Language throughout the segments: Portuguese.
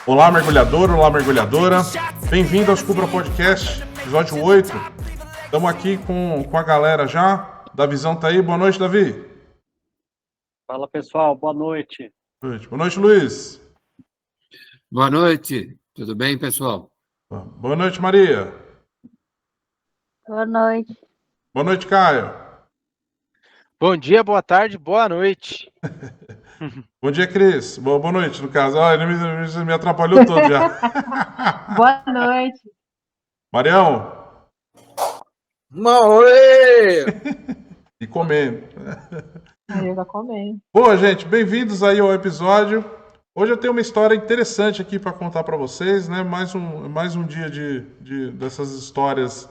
Olá, mergulhador, olá, mergulhadora. Bem-vindo ao Descubra Podcast, episódio 8. Estamos aqui com a galera já. Davizão tá aí. Boa noite, Davi. Fala, pessoal. Boa noite. Boa noite, Luiz. Boa noite. Tudo bem, pessoal? Boa noite, Maria. Boa noite. Boa noite, Caio. Bom dia, boa tarde, boa noite. Bom dia, Cris. Boa noite, no caso. Ele me atrapalhou todo já. Boa noite. Marião. Oi! E comendo. Eu já comendo. Boa, gente. Bem-vindos aí ao episódio. Hoje eu tenho uma história interessante aqui para contar para vocês, né? Mais um dia dessas histórias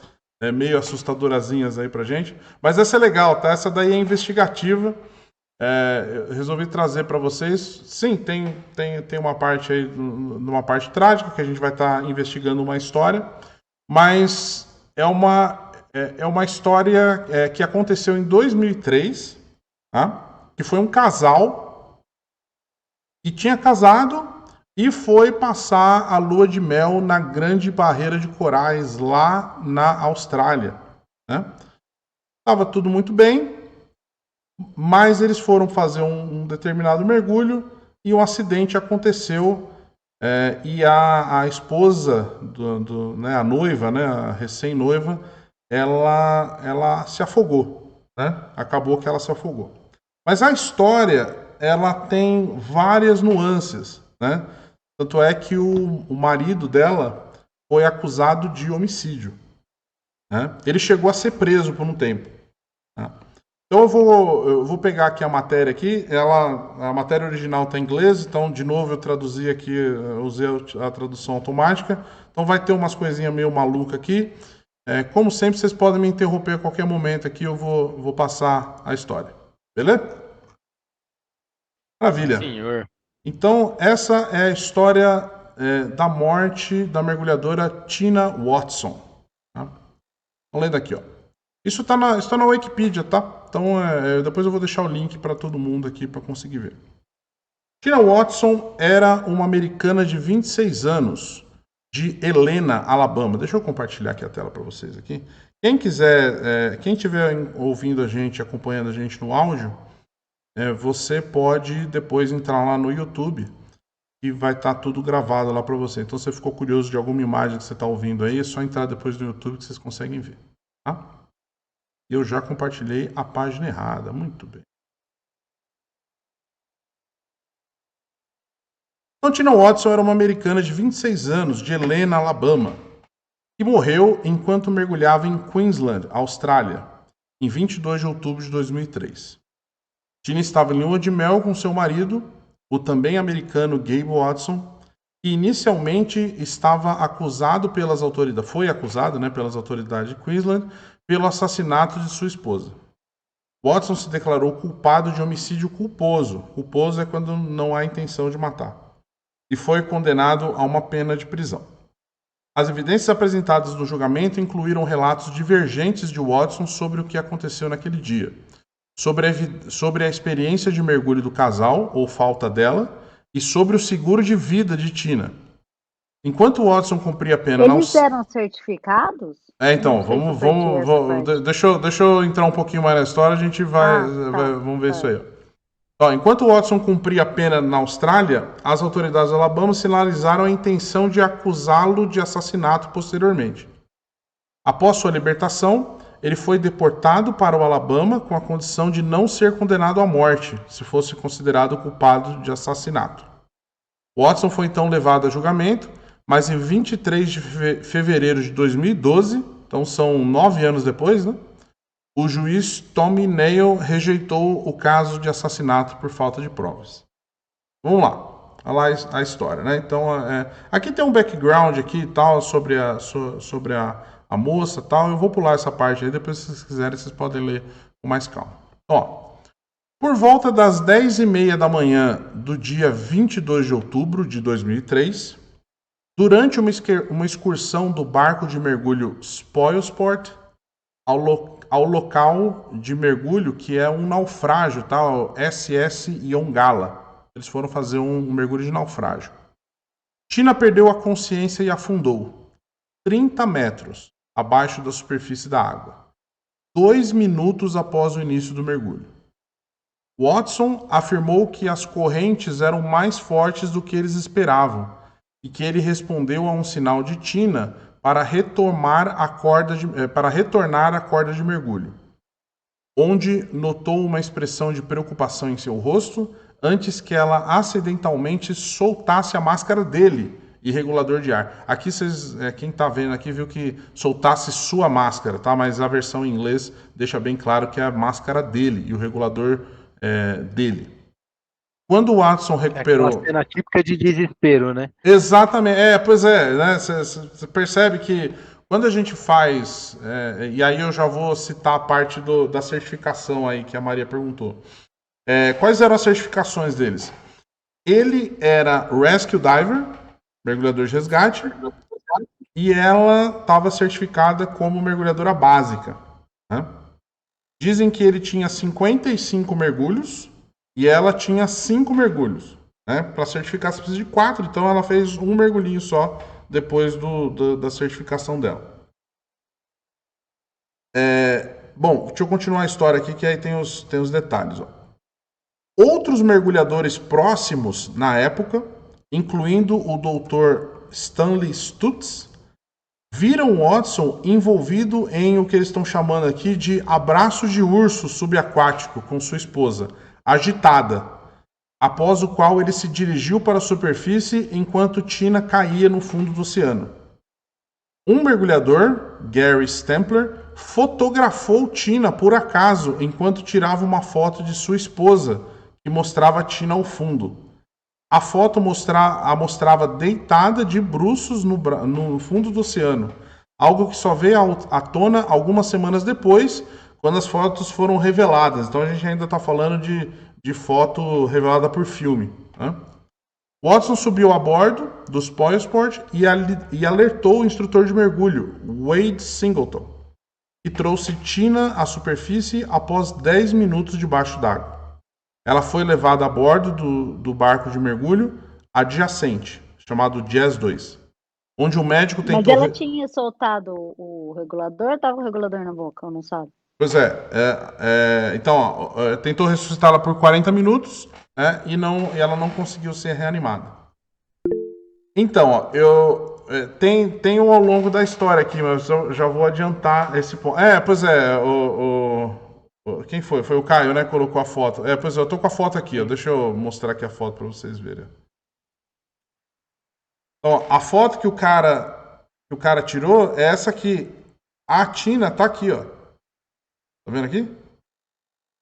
meio assustadorazinhas aí pra gente. Mas essa é legal, tá? Essa daí é investigativa. Eu resolvi trazer para vocês. Sim, tem uma parte aí, uma parte trágica que a gente vai estar investigando uma história, mas é uma história que aconteceu em 2003, tá? Que foi um casal que tinha casado e foi passar a lua de mel na Grande Barreira de Corais lá na Austrália, né? Tava tudo muito bem. Mas eles foram fazer um determinado mergulho e um acidente aconteceu e a esposa, né, a noiva, né, a recém-noiva, ela se afogou, né? Acabou que ela se afogou. Mas a história, ela tem várias nuances, né? Tanto é que o marido dela foi acusado de homicídio, né? Ele chegou a ser preso por um tempo, né? Então eu vou pegar aqui a matéria aqui, a matéria original está em inglês, então de novo eu traduzi aqui, usei a tradução automática, então vai ter umas coisinhas meio malucas aqui. Como sempre, vocês podem me interromper a qualquer momento aqui, eu vou passar a história, beleza? Maravilha. Senhor. Então essa é a história da morte da mergulhadora Tina Watson. Tá? Vamos ler daqui, ó. Isso está na Wikipedia, tá? Então, depois eu vou deixar o link para todo mundo aqui para conseguir ver. Tina Watson era uma americana de 26 anos, de Helena, Alabama. Deixa eu compartilhar aqui a tela para vocês aqui. Quem quiser, quem estiver ouvindo a gente, acompanhando a gente no áudio, você pode depois entrar lá no YouTube e vai estar tudo gravado lá para você. Então, se você ficou curioso de alguma imagem que você está ouvindo aí, é só entrar depois no YouTube que vocês conseguem ver, tá? Eu já compartilhei a página errada. Muito bem. Então, Tina Watson era uma americana de 26 anos, de Helena, Alabama, que morreu enquanto mergulhava em Queensland, Austrália, em 22 de outubro de 2003. Tina estava em lua de mel com seu marido, o também americano Gabe Watson, que inicialmente estava acusado pelas autoridades, foi acusado, né, pelas autoridades de Queensland, pelo assassinato de sua esposa. Watson se declarou culpado de homicídio culposo. Culposo é quando não há intenção de matar. E foi condenado a uma pena de prisão. As evidências apresentadas no julgamento incluíram relatos divergentes de Watson sobre o que aconteceu naquele dia, sobre a experiência de mergulho do casal, ou falta dela, e sobre o seguro de vida de Tina. Enquanto Watson cumpria a pena... Eles eram certificados? Então, deixa eu entrar um pouquinho mais na história, a gente vamos ver isso aí. Ó, enquanto Watson cumpria a pena na Austrália, as autoridades da Alabama sinalizaram a intenção de acusá-lo de assassinato posteriormente. Após sua libertação, ele foi deportado para o Alabama com a condição de não ser condenado à morte, se fosse considerado culpado de assassinato. Watson foi então levado a julgamento, mas em 23 de fevereiro de 2012, então são 9 anos depois, né? O juiz Tommy Neil rejeitou o caso de assassinato por falta de provas. Vamos lá, olha lá a história, né? Então, aqui tem um background aqui e tal sobre a moça e tal. Eu vou pular essa parte aí, depois se vocês quiserem vocês podem ler com mais calma. Ó, por volta das 10h30 da manhã do dia 22 de outubro de 2003, durante uma excursão do barco de mergulho Spoilsport ao local de mergulho que é um naufrágio, tá? O SS Yongala. Eles foram fazer um mergulho de naufrágio. Tina perdeu a consciência e afundou 30 metros abaixo da superfície da água, 2 minutos após o início do mergulho. Watson afirmou que as correntes eram mais fortes do que eles esperavam e que ele respondeu a um sinal de Tina para retornar a corda de mergulho, onde notou uma expressão de preocupação em seu rosto antes que ela acidentalmente soltasse a máscara dele e regulador de ar. Aqui quem está vendo aqui viu que soltasse sua máscara, tá? Mas a versão em inglês deixa bem claro que é a máscara dele e o regulador dele. Quando o Watson recuperou... É aquela cena típica de desespero, né? Exatamente, pois é, né? Você percebe que quando a gente faz, e aí eu já vou citar a parte da certificação aí que a Maria perguntou. Quais eram as certificações deles? Ele era Rescue Diver, mergulhador de resgate, e ela estava certificada como mergulhadora básica, né? Dizem que ele tinha 55 mergulhos e ela tinha 5 mergulhos. Né? Para certificar você precisa de 4, então ela fez um mergulhinho só depois da certificação dela. Bom, deixa eu continuar a história aqui que aí tem os detalhes. Ó. Outros mergulhadores próximos na época, incluindo o Dr. Stanley Stutz, viram Watson envolvido em o que eles estão chamando aqui de abraço de urso subaquático com sua esposa, agitada, após o qual ele se dirigiu para a superfície enquanto Tina caía no fundo do oceano. Um mergulhador, Gary Stempler, fotografou Tina por acaso enquanto tirava uma foto de sua esposa, que mostrava Tina ao fundo. A foto a mostrava deitada de bruços no fundo do oceano, algo que só veio à tona algumas semanas depois, quando as fotos foram reveladas. Então a gente ainda está falando de foto revelada por filme. Né? Watson subiu a bordo do Spoilsport e alertou o instrutor de mergulho, Wade Singleton, que trouxe Tina à superfície após 10 minutos debaixo d'água. Ela foi levada a bordo do barco de mergulho adjacente, chamado Jazz 2, onde o médico tentou... Mas ela tinha soltado o regulador ou estava com o regulador na boca, não sabe? Pois então, tentou ressuscitá-la por 40 minutos, né, e ela não conseguiu ser reanimada. Então, tem ao longo da história aqui, mas eu já vou adiantar esse ponto. Quem foi? Foi o Caio, né, que colocou a foto. Pois é, eu tô com a foto aqui, ó. Deixa eu mostrar aqui a foto para vocês verem. Então, a foto que o cara tirou é essa aqui. A Tina tá aqui, ó. Tá vendo aqui?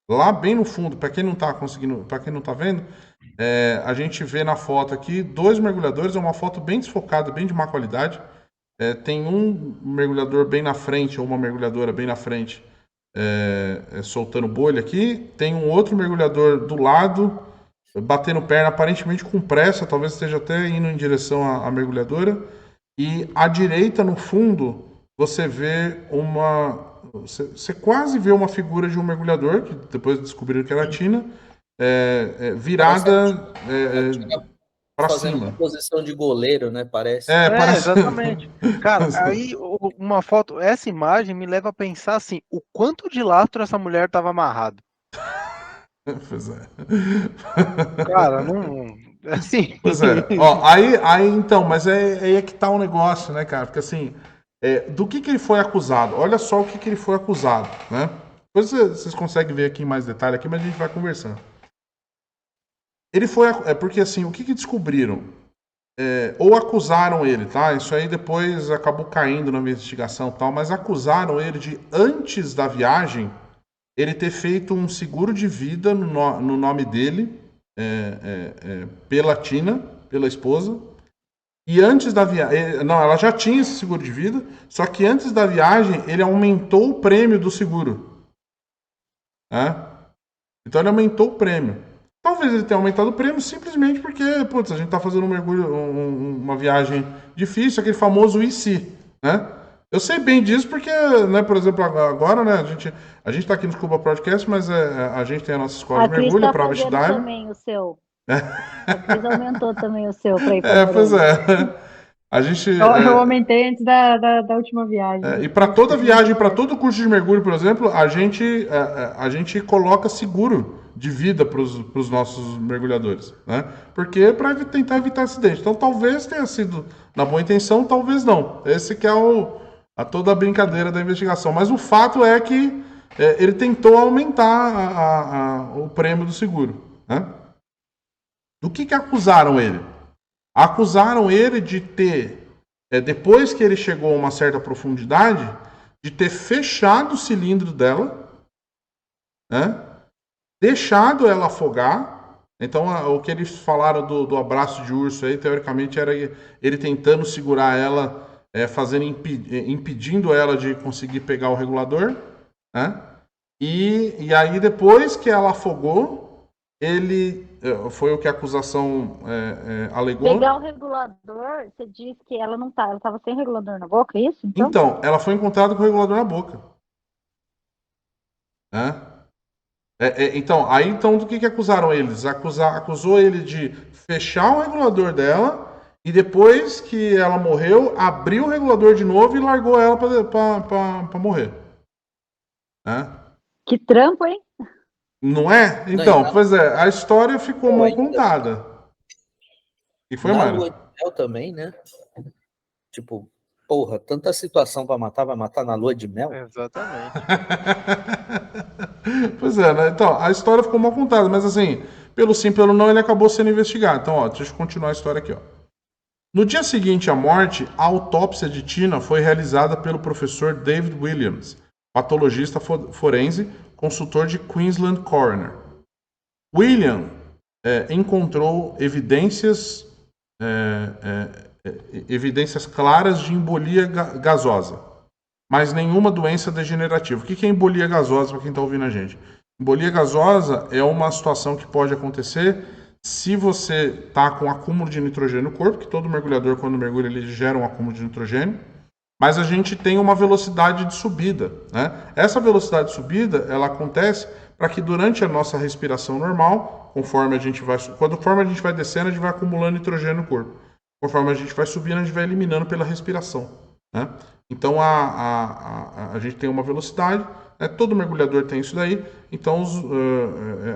Lá bem no fundo, para quem não tá conseguindo, para quem não tá vendo, a gente vê na foto aqui 2 mergulhadores, é uma foto bem desfocada, bem de má qualidade. Tem um mergulhador bem na frente, ou uma mergulhadora bem na frente, soltando bolha aqui. Tem um outro mergulhador do lado, batendo perna, aparentemente com pressa, talvez esteja até indo em direção à mergulhadora. E à direita, no fundo, você vê você quase vê uma figura de um mergulhador, que depois descobriram que era a Tina, virada para fazendo cima. uma posição de goleiro, né? Parece. Parece... Exatamente. Cara, aí uma foto, essa imagem me leva a pensar assim, o quanto de lastro essa mulher estava amarrada. Pois é. Cara, não... Assim... Pois é. Ó, aí então, mas aí é que tá o negócio, né, cara? Porque assim... do que ele foi acusado? Olha só o que ele foi acusado, né? Depois vocês conseguem ver aqui em mais detalhe aqui, mas a gente vai conversando. Ele foi... porque assim, o que descobriram? Ou acusaram ele, tá? Isso aí depois acabou caindo na investigação e tal, mas acusaram ele de, antes da viagem, ele ter feito um seguro de vida no nome dele, pela Tina, pela esposa. E antes da viagem... Não, ela já tinha esse seguro de vida, só que antes da viagem ele aumentou o prêmio do seguro. Então ele aumentou o prêmio. Talvez ele tenha aumentado o prêmio simplesmente porque, putz, a gente tá fazendo um mergulho, uma viagem difícil, aquele famoso e se, né? Eu sei bem disso porque, né, por exemplo, agora, né, a gente tá aqui no Scuba Podcast, mas a gente tem a nossa escola de mergulho, a Private Dive. Também o seu Depois aumentou também o seu para ir para É, pois Noronha. é. A gente. Eu aumentei antes da última viagem. E para toda viagem, para todo curso de mergulho, por exemplo, a gente coloca seguro de vida para os nossos mergulhadores, né? Porque para tentar evitar acidente. Então, talvez tenha sido na boa intenção, talvez não. Esse que é toda a brincadeira da investigação. Mas o fato é que ele tentou aumentar o prêmio do seguro, né? Do que acusaram ele? Acusaram ele de ter, depois que ele chegou a uma certa profundidade, de ter fechado o cilindro dela, né? Deixado ela afogar. Então, o que eles falaram do abraço de urso aí, teoricamente, era ele tentando segurar ela, impedindo ela de conseguir pegar o regulador, né? E aí, depois que ela afogou, ele... Foi o que a acusação alegou. Pegar o regulador, você disse que ela não tá, ela estava sem regulador na boca, é isso? Então, ela foi encontrada com o regulador na boca. Né? Então, do que acusaram eles? Acusou ele de fechar o regulador dela e depois que ela morreu, abriu o regulador de novo e largou ela para morrer. Né? Que trampo, hein? Não é? Então, pois é, a história ficou mal contada. E foi, Na Mário? lua de mel também, né? Tipo, porra, tanta situação pra matar, vai matar na lua de mel? Exatamente. Pois é, né? Então, a história ficou mal contada, mas assim, pelo sim, pelo não, ele acabou sendo investigado. Então, ó, deixa eu continuar a história aqui, ó. No dia seguinte à morte, a autópsia de Tina foi realizada pelo professor David Williams, patologista forense, consultor de Queensland Coroner. William encontrou evidências claras de embolia gasosa, mas nenhuma doença degenerativa. O que é embolia gasosa para quem está ouvindo a gente? Embolia gasosa é uma situação que pode acontecer se você está com acúmulo de nitrogênio no corpo, que todo mergulhador, quando mergulha, ele gera um acúmulo de nitrogênio, mas a gente tem uma velocidade de subida, né? Essa velocidade de subida, ela acontece para que durante a nossa respiração normal, conforme a gente vai descendo, a gente vai acumulando nitrogênio no corpo. Conforme a gente vai subindo, a gente vai eliminando pela respiração, né? Então a gente tem uma velocidade, né? Todo mergulhador tem isso daí. Então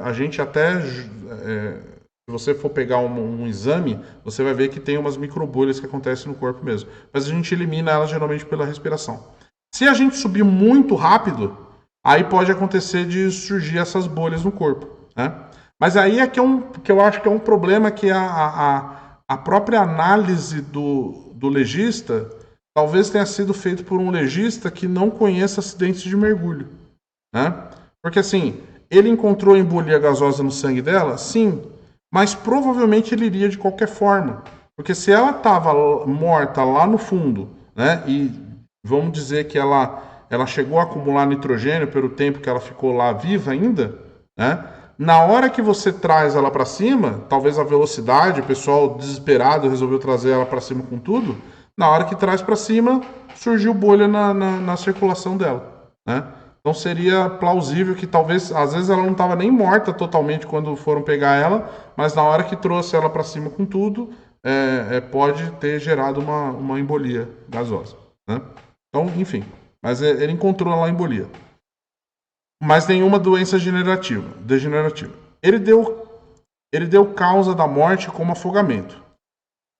a gente até se você for pegar um exame, você vai ver que tem umas microbolhas que acontecem no corpo mesmo. Mas a gente elimina elas geralmente pela respiração. Se a gente subir muito rápido, aí pode acontecer de surgir essas bolhas no corpo, né? Mas aí é que eu acho que é um problema que a própria análise do legista talvez tenha sido feito por um legista que não conheça acidentes de mergulho, né? Porque assim, ele encontrou embolia gasosa no sangue dela? Sim. Mas provavelmente ele iria de qualquer forma. Porque se ela estava morta lá no fundo, né, e vamos dizer que ela chegou a acumular nitrogênio pelo tempo que ela ficou lá viva ainda, né, na hora que você traz ela para cima, talvez a velocidade, o pessoal desesperado resolveu trazer ela para cima com tudo, na hora que traz para cima, surgiu bolha na circulação dela, né? Então seria plausível que talvez, às vezes ela não estava nem morta totalmente quando foram pegar ela, mas na hora que trouxe ela para cima com tudo, pode ter gerado uma embolia gasosa, né? Então, enfim, mas ele encontrou lá a embolia. Mas nenhuma doença degenerativa. Ele deu causa da morte como afogamento.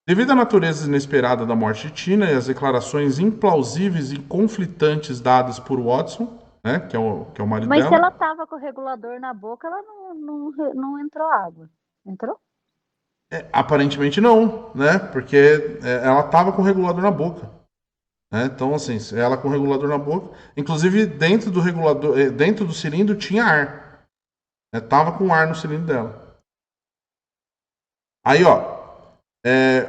Devido à natureza inesperada da morte de Tina e às declarações implausíveis e conflitantes dadas por Watson, né, que é o marido Mas dela. se ela tava com o regulador na boca, ela não entrou água. Entrou? Aparentemente não, né? Porque ela tava com o regulador na boca. Né? Então, assim, ela com o regulador na boca. Inclusive, dentro do regulador, dentro do cilindro tinha ar. Né? Tava com ar no cilindro dela. Aí, ó.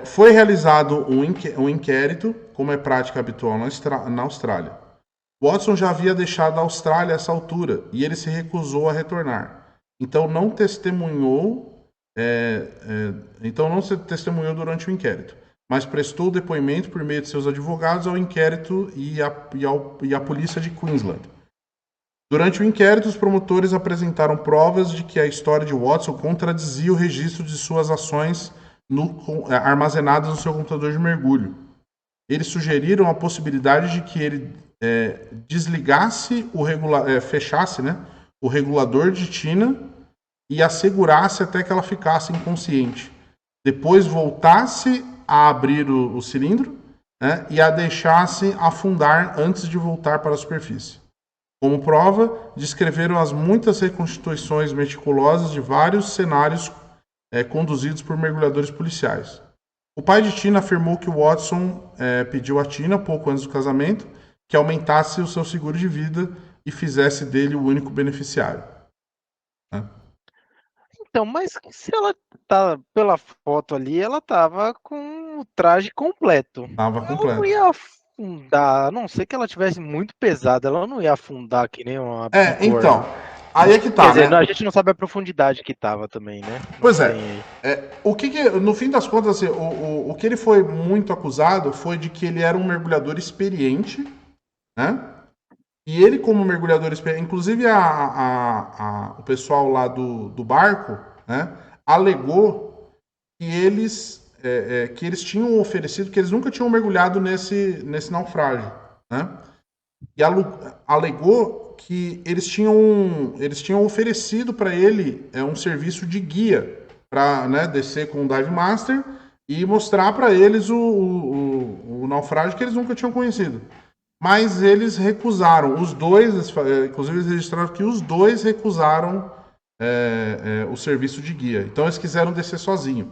Foi realizado um inquérito, como é prática habitual na Austrália. Watson já havia deixado a Austrália a essa altura e ele se recusou a retornar. Então não testemunhou durante o inquérito, mas prestou depoimento por meio de seus advogados ao inquérito e à polícia de Queensland. Durante o inquérito, os promotores apresentaram provas de que a história de Watson contradizia o registro de suas ações armazenadas no seu computador de mergulho. Eles sugeriram a possibilidade de que ele desligasse fechasse, né, o regulador de Tina e a segurasse até que ela ficasse inconsciente. Depois voltasse a abrir o cilindro, né, e a deixasse afundar antes de voltar para a superfície. Como prova, descreveram as muitas reconstituições meticulosas de vários cenários conduzidos por mergulhadores policiais. O pai de Tina afirmou que Watson pediu a Tina, pouco antes do casamento, que aumentasse o seu seguro de vida e fizesse dele o único beneficiário. Então, mas se ela tá pela foto ali, ela tava com o traje completo. Tava Ela completo. não ia afundar, a não ser que ela tivesse muito pesada, ela não ia afundar que nem uma bigorna. Então, aí é que tá, Quer dizer, né? a gente não sabe a profundidade que tava também, né? Pois Não é. tem aí. O que no fim das contas, assim, o que ele foi muito acusado foi de que ele era um mergulhador experiente, né? E ele, como mergulhador experiente, inclusive o pessoal lá do barco, né, alegou que eles tinham oferecido, que eles nunca tinham mergulhado nesse naufrágio, né? E alegou que eles tinham oferecido para ele um serviço de guia para, né, descer com o Dive Master e mostrar para eles o naufrágio que eles nunca tinham conhecido. Mas eles recusaram, os dois, inclusive eles registraram que os dois recusaram o serviço de guia. Então eles quiseram descer sozinho,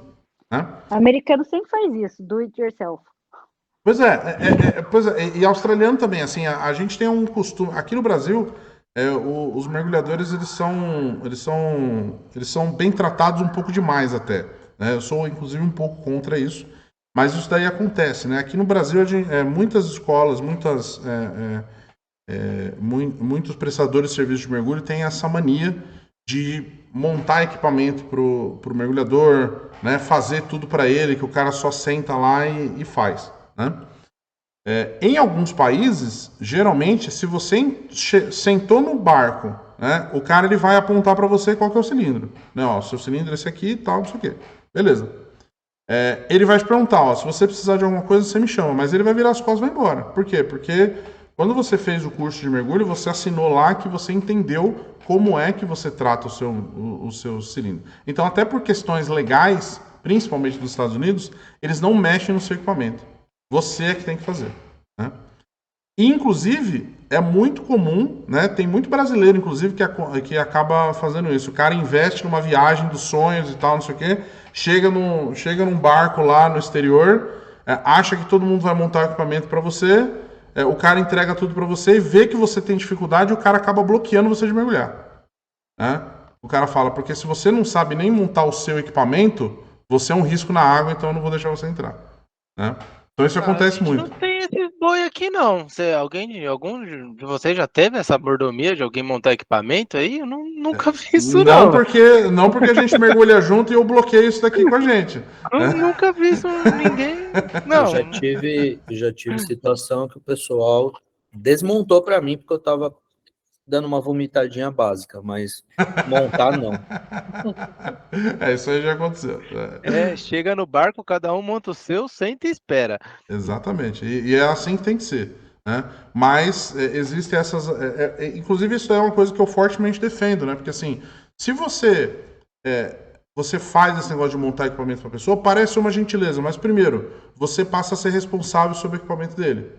né? Americano sempre faz isso, do it yourself. Pois e australiano também, assim, a gente tem um costume, aqui no Brasil, os mergulhadores, eles são bem tratados um pouco demais até, né? Eu sou, inclusive, um pouco contra isso, mas isso daí acontece, né? Aqui no Brasil, muitas escolas, muitos prestadores de serviço de mergulho têm essa mania de montar equipamento pro mergulhador, né? Fazer tudo para ele, que o cara só senta lá e faz, né? Em alguns países, geralmente, se você sentou no barco, né, o cara ele vai apontar para você qual que é o cilindro. Né, ó, seu cilindro é esse aqui e tal, não sei o quê. Beleza. Ele vai te perguntar, ó, se você precisar de alguma coisa, você me chama, mas ele vai virar as costas e vai embora. Por quê? Porque quando você fez o curso de mergulho, você assinou lá que você entendeu como é que você trata o seu cilindro. Então, até por questões legais, principalmente dos Estados Unidos, eles não mexem no seu equipamento. Você é que tem que fazer, né? E, inclusive, é muito comum, né? Tem muito brasileiro, inclusive, que acaba fazendo isso. O cara investe numa viagem dos sonhos e tal, não sei o quê, chega num barco lá no exterior, acha que todo mundo vai montar o equipamento para você, o cara entrega tudo para você e vê que você tem dificuldade e o cara acaba bloqueando você de mergulhar, né? O cara fala, porque se você não sabe nem montar o seu equipamento, você é um risco na água, então eu não vou deixar você entrar, né? Então isso acontece muito. Não tem esse boi aqui, não. Algum de vocês já teve essa mordomia de alguém montar equipamento aí? Eu nunca vi isso, não. Não porque a gente mergulha junto e eu bloqueio isso daqui com a gente. Eu nunca vi isso ninguém. Não. Eu já tive situação que o pessoal desmontou para mim porque eu tava dando uma vomitadinha básica, mas montar não. Isso aí já aconteceu. Chega no barco, cada um monta o seu, senta e espera. Exatamente. E é assim que tem que ser, né? Mas existem essas... inclusive, isso é uma coisa que eu fortemente defendo, né? Porque, assim, se você faz esse negócio de montar equipamento para a pessoa, parece uma gentileza, mas, primeiro, você passa a ser responsável sobre o equipamento dele,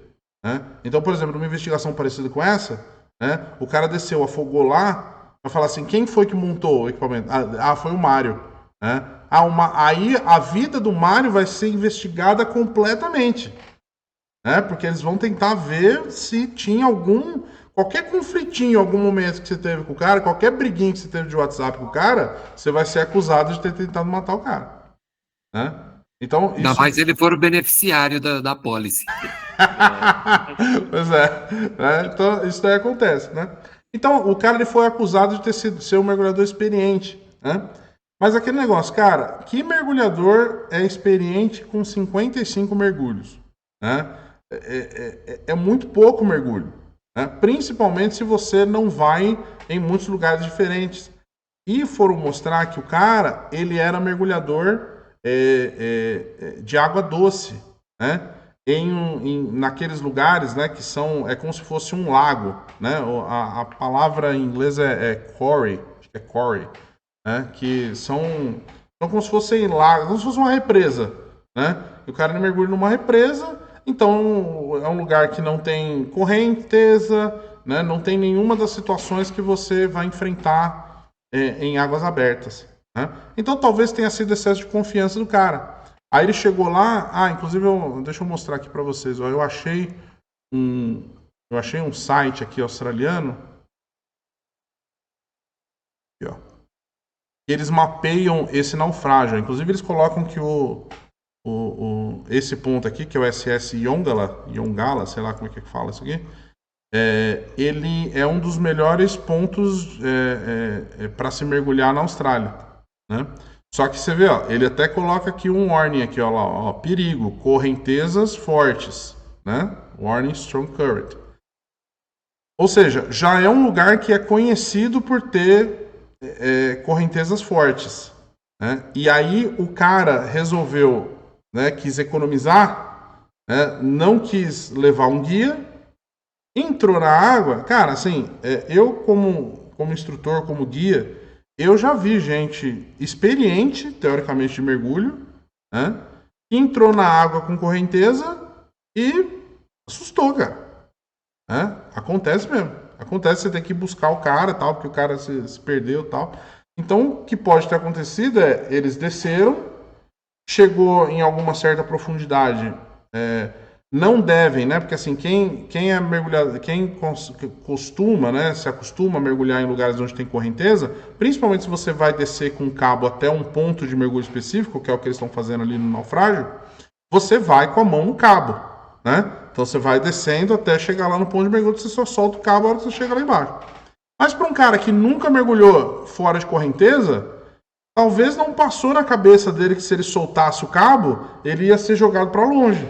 né? Então, por exemplo, numa investigação parecida com essa, né, o cara desceu, afogou lá, vai falar assim, quem foi que montou o equipamento? Foi o Mário, né? Aí a vida do Mário vai ser investigada completamente, né? Porque eles vão tentar ver se tinha qualquer conflitinho em algum momento que você teve com o cara, qualquer briguinha que você teve de WhatsApp com o cara, você vai ser acusado de ter tentado matar o cara, né? Então, Ainda mais ele for o beneficiário da pólice. Pois né? Então isso daí acontece, né? Então o cara ele foi acusado de ser um mergulhador experiente, né? Mas aquele negócio, cara, que mergulhador é experiente com 55 mergulhos, né? É muito pouco mergulho, né? Principalmente se você não vai em muitos lugares diferentes. E foram mostrar que o cara, ele era mergulhador de água doce, né? Naqueles lugares, né, que são, como se fosse um lago, né? A palavra em inglês é quarry, acho que é quarry, né? Que são como se fossem lagos, como se fosse uma represa, né? E o cara mergulha numa represa, então é um lugar que não tem correnteza, né? Não tem nenhuma das situações que você vai enfrentar em águas abertas, né? Então talvez tenha sido excesso de confiança do cara. Aí ele chegou lá, inclusive deixa eu mostrar aqui para vocês, ó, eu achei um site aqui australiano, aqui, ó, eles mapeiam esse naufrágio. Inclusive eles colocam que esse ponto aqui, que é o SS Yongala, sei lá como é que fala isso aqui, ele é um dos melhores pontos para se mergulhar na Austrália, né? Só que você vê, ó, ele até coloca aqui um warning aqui, ó, lá, ó, perigo, correntezas fortes, né? Warning strong current. Ou seja, já é um lugar que é conhecido por ter correntezas fortes, né? E aí o cara resolveu, né, quis economizar, né, não quis levar um guia, entrou na água. Cara, assim, eu como instrutor, como guia, eu já vi gente experiente, teoricamente, de mergulho, né, que entrou na água com correnteza e assustou, cara. Né? Acontece mesmo. Acontece, você tem que buscar o cara, tal, porque o cara se perdeu, tal. Então, o que pode ter acontecido eles desceram, chegou em alguma certa profundidade, não devem, né? Porque assim, quem é mergulhador, quem costuma, né, se acostuma a mergulhar em lugares onde tem correnteza, principalmente se você vai descer com um cabo até um ponto de mergulho específico, que é o que eles estão fazendo ali no naufrágio, você vai com a mão no cabo, né? Então você vai descendo até chegar lá no ponto de mergulho, você só solta o cabo a hora que você chega lá embaixo. Mas para um cara que nunca mergulhou fora de correnteza, talvez não passou na cabeça dele que se ele soltasse o cabo, ele ia ser jogado para longe.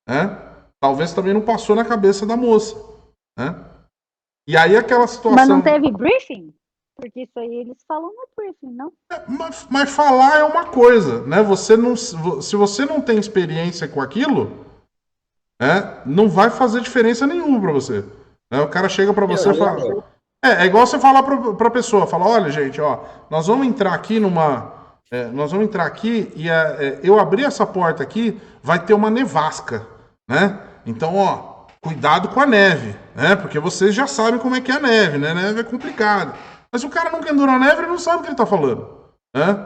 Né? Talvez também não passou na cabeça da moça, né? E aí aquela situação... Mas não teve briefing? Porque isso aí eles falam no briefing, não? Mas falar é uma coisa, né? Se você não tem experiência com aquilo, não vai fazer diferença nenhuma para você. Né? O cara chega para você e fala... É igual você falar para a pessoa, fala, olha, gente, ó, nós vamos entrar aqui e eu abrir essa porta aqui, vai ter uma nevasca, né? Então, ó, cuidado com a neve, né? Porque vocês já sabem como é que é a neve, né? A neve é complicado. Mas o cara nunca andou na neve, ele não sabe o que ele tá falando, né?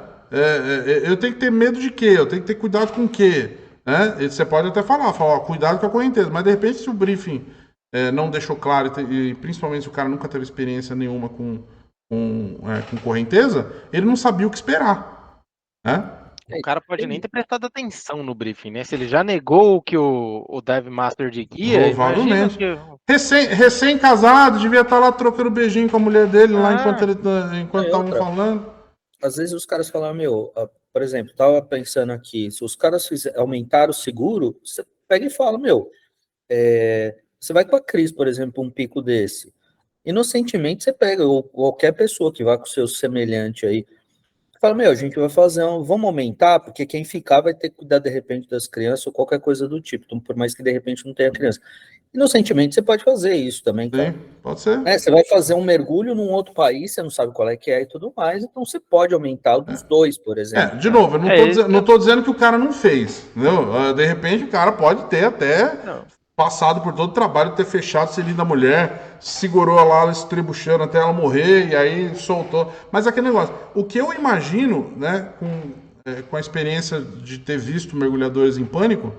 Eu tenho que ter medo de quê? Eu tenho que ter cuidado com o quê? Né? E você pode até falar, ó, cuidado com a correnteza, mas de repente se o briefing não deixou claro, e principalmente se o cara nunca teve experiência nenhuma com correnteza, ele não sabia o que esperar, né? O cara pode nem ter prestado atenção no briefing, né? Se ele já negou o que o Dive Master de guia, provavelmente. Que... Recém-casado, devia estar lá trocando beijinho com a mulher dele lá enquanto estavam falando. Às vezes os caras falam, por exemplo, tava pensando aqui, se os caras aumentaram o seguro, você pega e fala, você vai com a Cris, por exemplo, um pico desse. Inocentemente você pega, ou qualquer pessoa que vá com o seu semelhante aí, fala, a gente vai fazer vamos aumentar, porque quem ficar vai ter que cuidar de repente das crianças ou qualquer coisa do tipo, então, por mais que de repente não tenha criança. Inocentemente você pode fazer isso também, cara. Sim, pode ser. Você vai fazer um mergulho num outro país, você não sabe qual é que é e tudo mais, então você pode aumentar o dos dois, por exemplo. De novo, eu não tô dizendo que o cara não fez, entendeu? De repente o cara pode ter até passado por todo o trabalho, ter fechado o selinho da mulher, segurou lá, estrebuchando até ela morrer, e aí soltou. Mas aquele negócio, o que eu imagino, né, com a experiência de ter visto mergulhadores em pânico,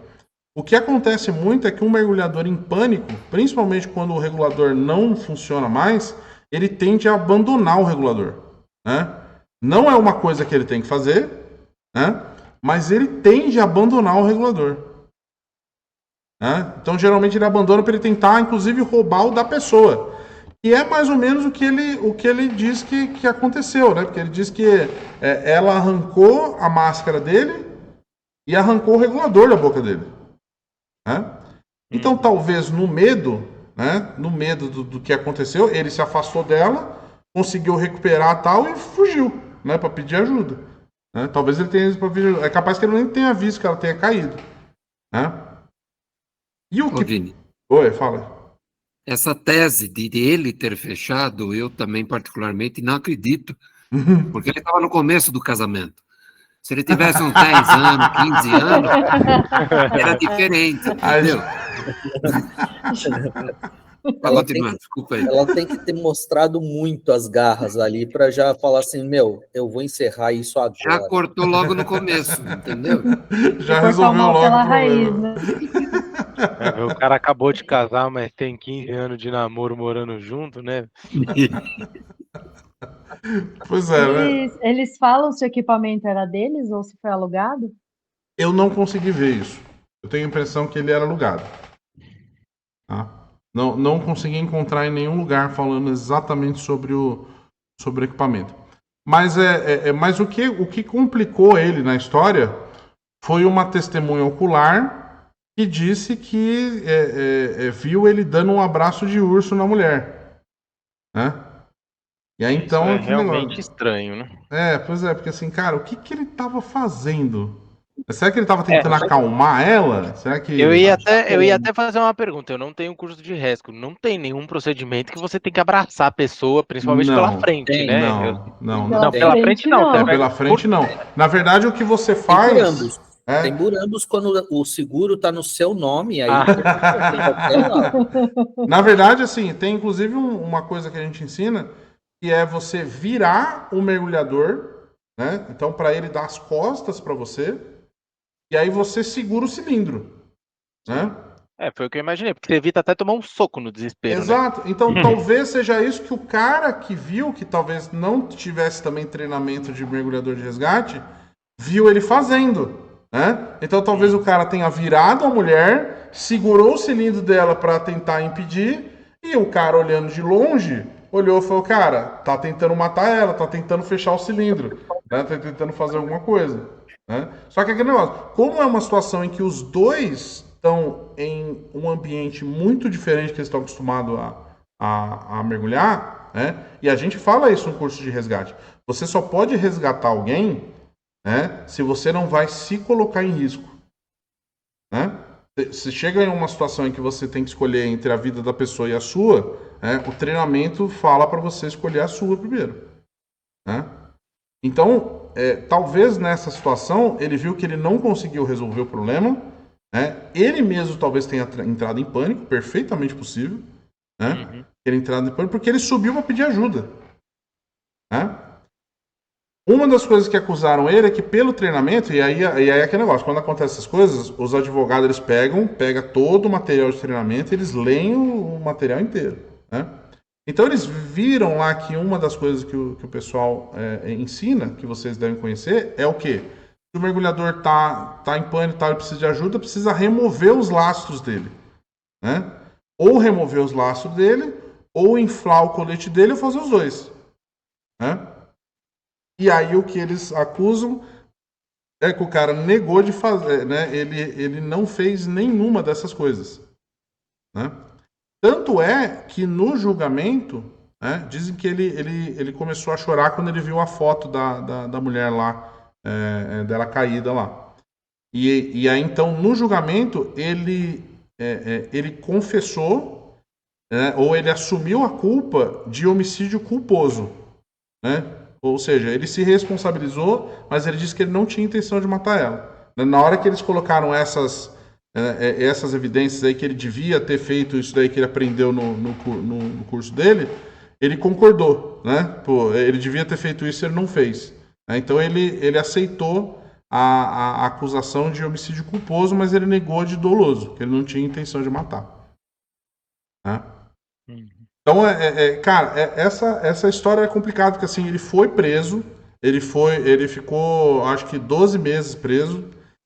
o que acontece muito é que um mergulhador em pânico, principalmente quando o regulador não funciona mais, ele tende a abandonar o regulador, né? Não é uma coisa que ele tem que fazer, né? Mas ele tende a abandonar o regulador. Né? Então, geralmente, ele abandona para ele tentar, inclusive, roubar o da pessoa. E é mais ou menos o que ele diz que aconteceu, né? Porque ele diz que ela arrancou a máscara dele e arrancou o regulador da boca dele. Né? Então, talvez, no medo, né? No medo do que aconteceu, ele se afastou dela, conseguiu recuperar tal e fugiu, né? Para pedir ajuda. Né? Talvez ele tenha para pedir ajuda. É capaz que ele nem tenha visto que ela tenha caído. Né? E o que... Vini, Oi, fala. essa tese de ele ter fechado, eu também particularmente não acredito, porque ele estava no começo do casamento. Se ele tivesse uns 10 anos, 15 anos, era diferente, entendeu? Fala, desculpa aí. Ela tem que ter mostrado muito as garras ali para já falar assim, meu, eu vou encerrar isso agora. Já cortou logo no começo, entendeu? Já resolveu logo pela o raiz, problema. né? O cara acabou de casar, mas tem 15 anos de namoro morando junto, né? Pois é, né? Eles falam se o equipamento era deles ou se foi alugado? Eu não consegui ver isso. Eu tenho a impressão que ele era alugado. Tá? Não consegui encontrar em nenhum lugar falando exatamente sobre o equipamento. Mas, mas o que complicou ele na história foi uma testemunha ocular que disse que viu ele dando um abraço de urso na mulher. Né? E aí, então, Isso é realmente estranho, né? Pois é, porque assim, cara, o que ele estava fazendo? Será que ele estava tentando acalmar ela? Será que... Eu ia até fazer uma pergunta. Eu não tenho curso de rescue. Não tem nenhum procedimento que você tem que abraçar a pessoa, principalmente pela frente, né? Não, pela frente não. Não, pela frente não. Na verdade, o que você faz... Tem burambos quando o seguro está no seu nome, aí Na verdade, assim, tem inclusive uma coisa que a gente ensina, que é você virar o mergulhador, né? Então, para ele dar as costas para você, e aí você segura o cilindro, né? Foi o que eu imaginei, porque você evita até tomar um soco no desespero. Exato. Né? Então, talvez seja isso que o cara que viu, que talvez não tivesse também treinamento de mergulhador de resgate, viu ele fazendo, né? Então, talvez o cara tenha virado a mulher, segurou o cilindro dela para tentar impedir, e o cara olhando de longe, olhou e falou, cara, tá tentando matar ela, tá tentando fechar o cilindro, né? Tá tentando fazer alguma coisa, né? Só que aquele negócio, como é uma situação em que os dois estão em um ambiente muito diferente que eles estão acostumados a mergulhar, né? E a gente fala isso no curso de resgate. Você só pode resgatar alguém, né, se você não vai se colocar em risco, né? Se chega em uma situação em que você tem que escolher entre a vida da pessoa e a sua, o treinamento fala para você escolher a sua primeiro. Né? Então, talvez nessa situação, ele viu que ele não conseguiu resolver o problema, né? Ele mesmo talvez tenha entrado em pânico, perfeitamente possível, né? Ele entrado em pânico porque ele subiu para pedir ajuda. Né? Uma das coisas que acusaram ele é que pelo treinamento, e aí é aquele negócio, quando acontece essas coisas, os advogados eles pegam todo o material de treinamento e eles leem o material inteiro. Né? Então eles viram lá que uma das coisas que o pessoal ensina, que vocês devem conhecer, é o quê? Se o mergulhador tá em pânico, ele precisa de ajuda, precisa remover os lastros dele. Né? Ou remover os lastros dele, ou inflar o colete dele, ou fazer os dois. Né? E aí o que eles acusam é que o cara negou de fazer, né? Ele não fez nenhuma dessas coisas. Né? Tanto é que no julgamento, né, dizem que ele começou a chorar quando ele viu a foto da mulher lá, dela caída lá. E aí então no julgamento ele confessou, ou ele assumiu a culpa de homicídio culposo. Né? Ou seja, ele se responsabilizou, mas ele disse que ele não tinha intenção de matar ela. Na hora que eles colocaram essas evidências aí que ele devia ter feito isso daí que ele aprendeu no curso dele, ele concordou, né? Pô, ele devia ter feito isso e ele não fez. Então ele aceitou a acusação de homicídio culposo, mas ele negou de doloso, que ele não tinha intenção de matar. Né? Então, cara, essa história é complicada, porque assim, ele foi preso, ele ficou, acho que 12 meses preso.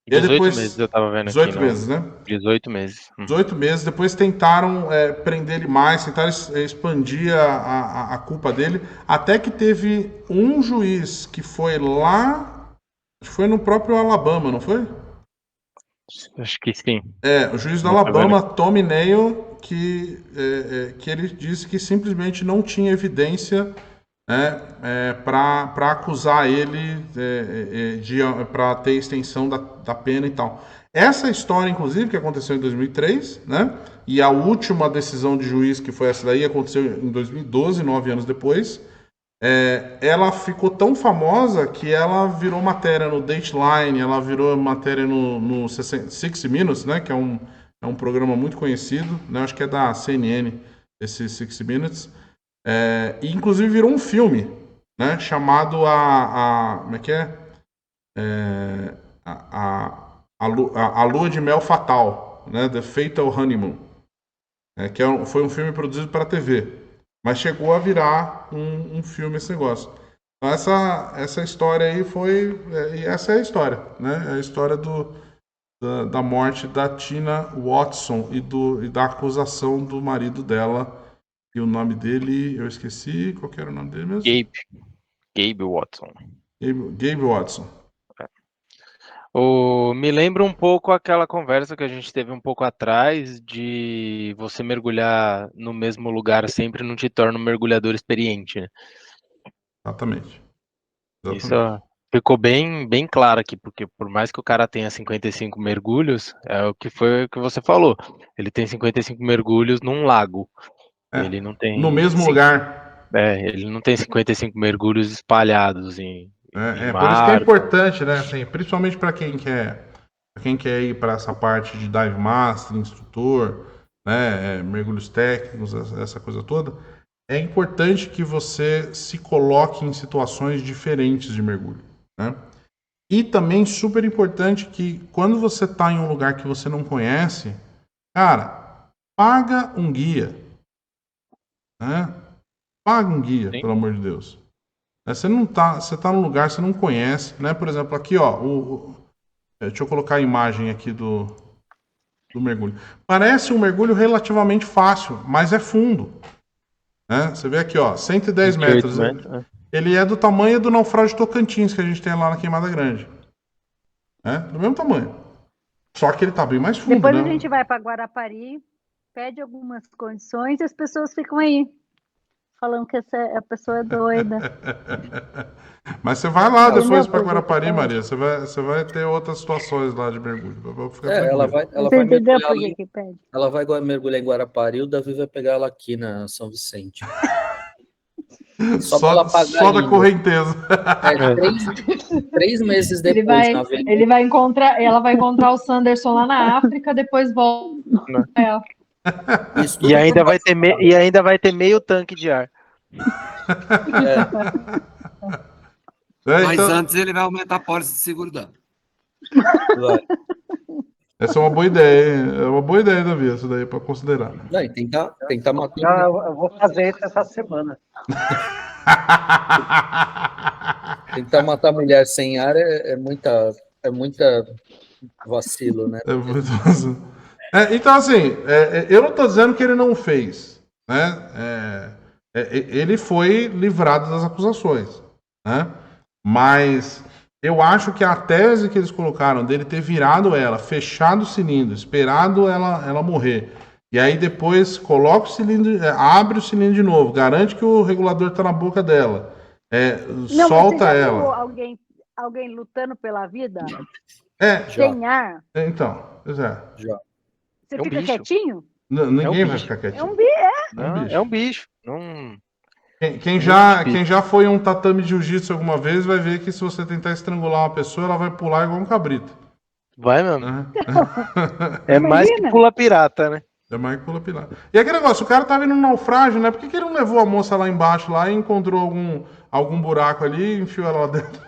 18 meses, eu tava vendo 18 aqui. 18 meses, né? 18 meses. 18 meses, depois tentaram prender ele mais, tentaram expandir a culpa dele, até que teve um juiz que foi lá, acho que foi no próprio Alabama, não foi? Acho que sim. O juiz do Alabama, Tommy Nail, que ele disse que simplesmente não tinha evidência, né, para acusar ele para ter extensão da pena e tal. Essa história, inclusive, que aconteceu em 2003, né, e a última decisão de juiz, que foi essa daí, aconteceu em 2012, 9 anos depois. Ela ficou tão famosa que ela virou matéria no Dateline, ela virou matéria no 60 Minutes, né, que é um programa muito conhecido, né, acho que é da CNN, esse 60 Minutes, e inclusive virou um filme, né, chamado como é que é? A Lua de Mel Fatal, né, The Fatal Honeymoon, foi um filme produzido para a TV. Mas chegou a virar um filme esse negócio. Então essa história aí foi... E essa é a história, né? É a história da morte da Tina Watson e da acusação do marido dela. E o nome dele, eu esqueci. Qual que era o nome dele mesmo? Gabe Watson. Gabe Watson. Me lembra um pouco aquela conversa que a gente teve um pouco atrás de você mergulhar no mesmo lugar sempre não te torna um mergulhador experiente, né? Exatamente. Isso ficou bem, bem claro aqui, porque por mais que o cara tenha 55 mergulhos, é o que foi o que você falou. Ele tem 55 mergulhos num lago. Ele não tem no mesmo lugar. ele não tem 55 mergulhos espalhados em por isso que é mar. importante, né? Assim, principalmente para quem quer ir para essa parte de dive master, instrutor, né, mergulhos técnicos, essa coisa toda, é importante que você se coloque em situações diferentes de mergulho, né? E também super importante que quando você está em um lugar que você não conhece, cara, paga um guia, né? Paga um guia, Sim. pelo amor de Deus. Você tá num lugar que você não conhece, né? Por exemplo, aqui, ó, deixa eu colocar a imagem aqui do mergulho. Parece um mergulho relativamente fácil, mas é fundo. Né? Você vê aqui, ó, 110 metros. Ele é do tamanho do naufrágio de Tocantins que a gente tem lá na Queimada Grande. Do mesmo tamanho. Só que ele tá bem mais fundo, Depois né? a gente vai para Guarapari, pede algumas condições e as pessoas ficam aí, falando que a pessoa é doida. Mas você vai lá depois para Entendeu? Guarapari, Maria. Você vai ter outras situações lá de mergulho. Ela vai Você entendeu mergulhar por ali, que pede? ela vai mergulhar em Guarapari e o Davi vai pegar ela aqui na São Vicente. Só pra ela pagar só da ainda. correnteza. 3 meses depois. Ela vai encontrar o Sanderson lá na África, depois volta. E ainda vai ter meio tanque de ar. Mas Então, antes ele vai aumentar a pólice de seguro dano. essa é uma boa ideia, hein? É uma boa ideia, Davi, isso daí para considerar. Não, tentar matar. Eu vou fazer isso essa semana. Tentar matar a mulher sem ar é muita vacilo, né? Então, assim, eu não estou dizendo que ele não fez, né? Ele foi livrado das acusações, né? Mas eu acho que a tese que eles colocaram dele ter virado ela, fechado o cilindro, esperado ela morrer, e aí depois coloca o cilindro, abre o cilindro de novo, garante que o regulador está na boca dela, Não, solta você já ela. viu alguém lutando pela vida Já. sem ar? Então, pois é. Já. Você É um fica bicho. quietinho? Ninguém vai bicho. ficar É quietinho. um bicho. É um bicho. Não... Quem já foi um tatame de jiu-jitsu alguma vez vai ver que se você tentar estrangular uma pessoa, ela vai pular igual um cabrito. Vai mesmo. Né? É mais que pula pirata, né? É mais que pula pirata. E aquele negócio, o cara tava indo no naufrágio, né? Por que ele não levou a moça lá embaixo lá e encontrou algum buraco ali e enfiou ela lá dentro?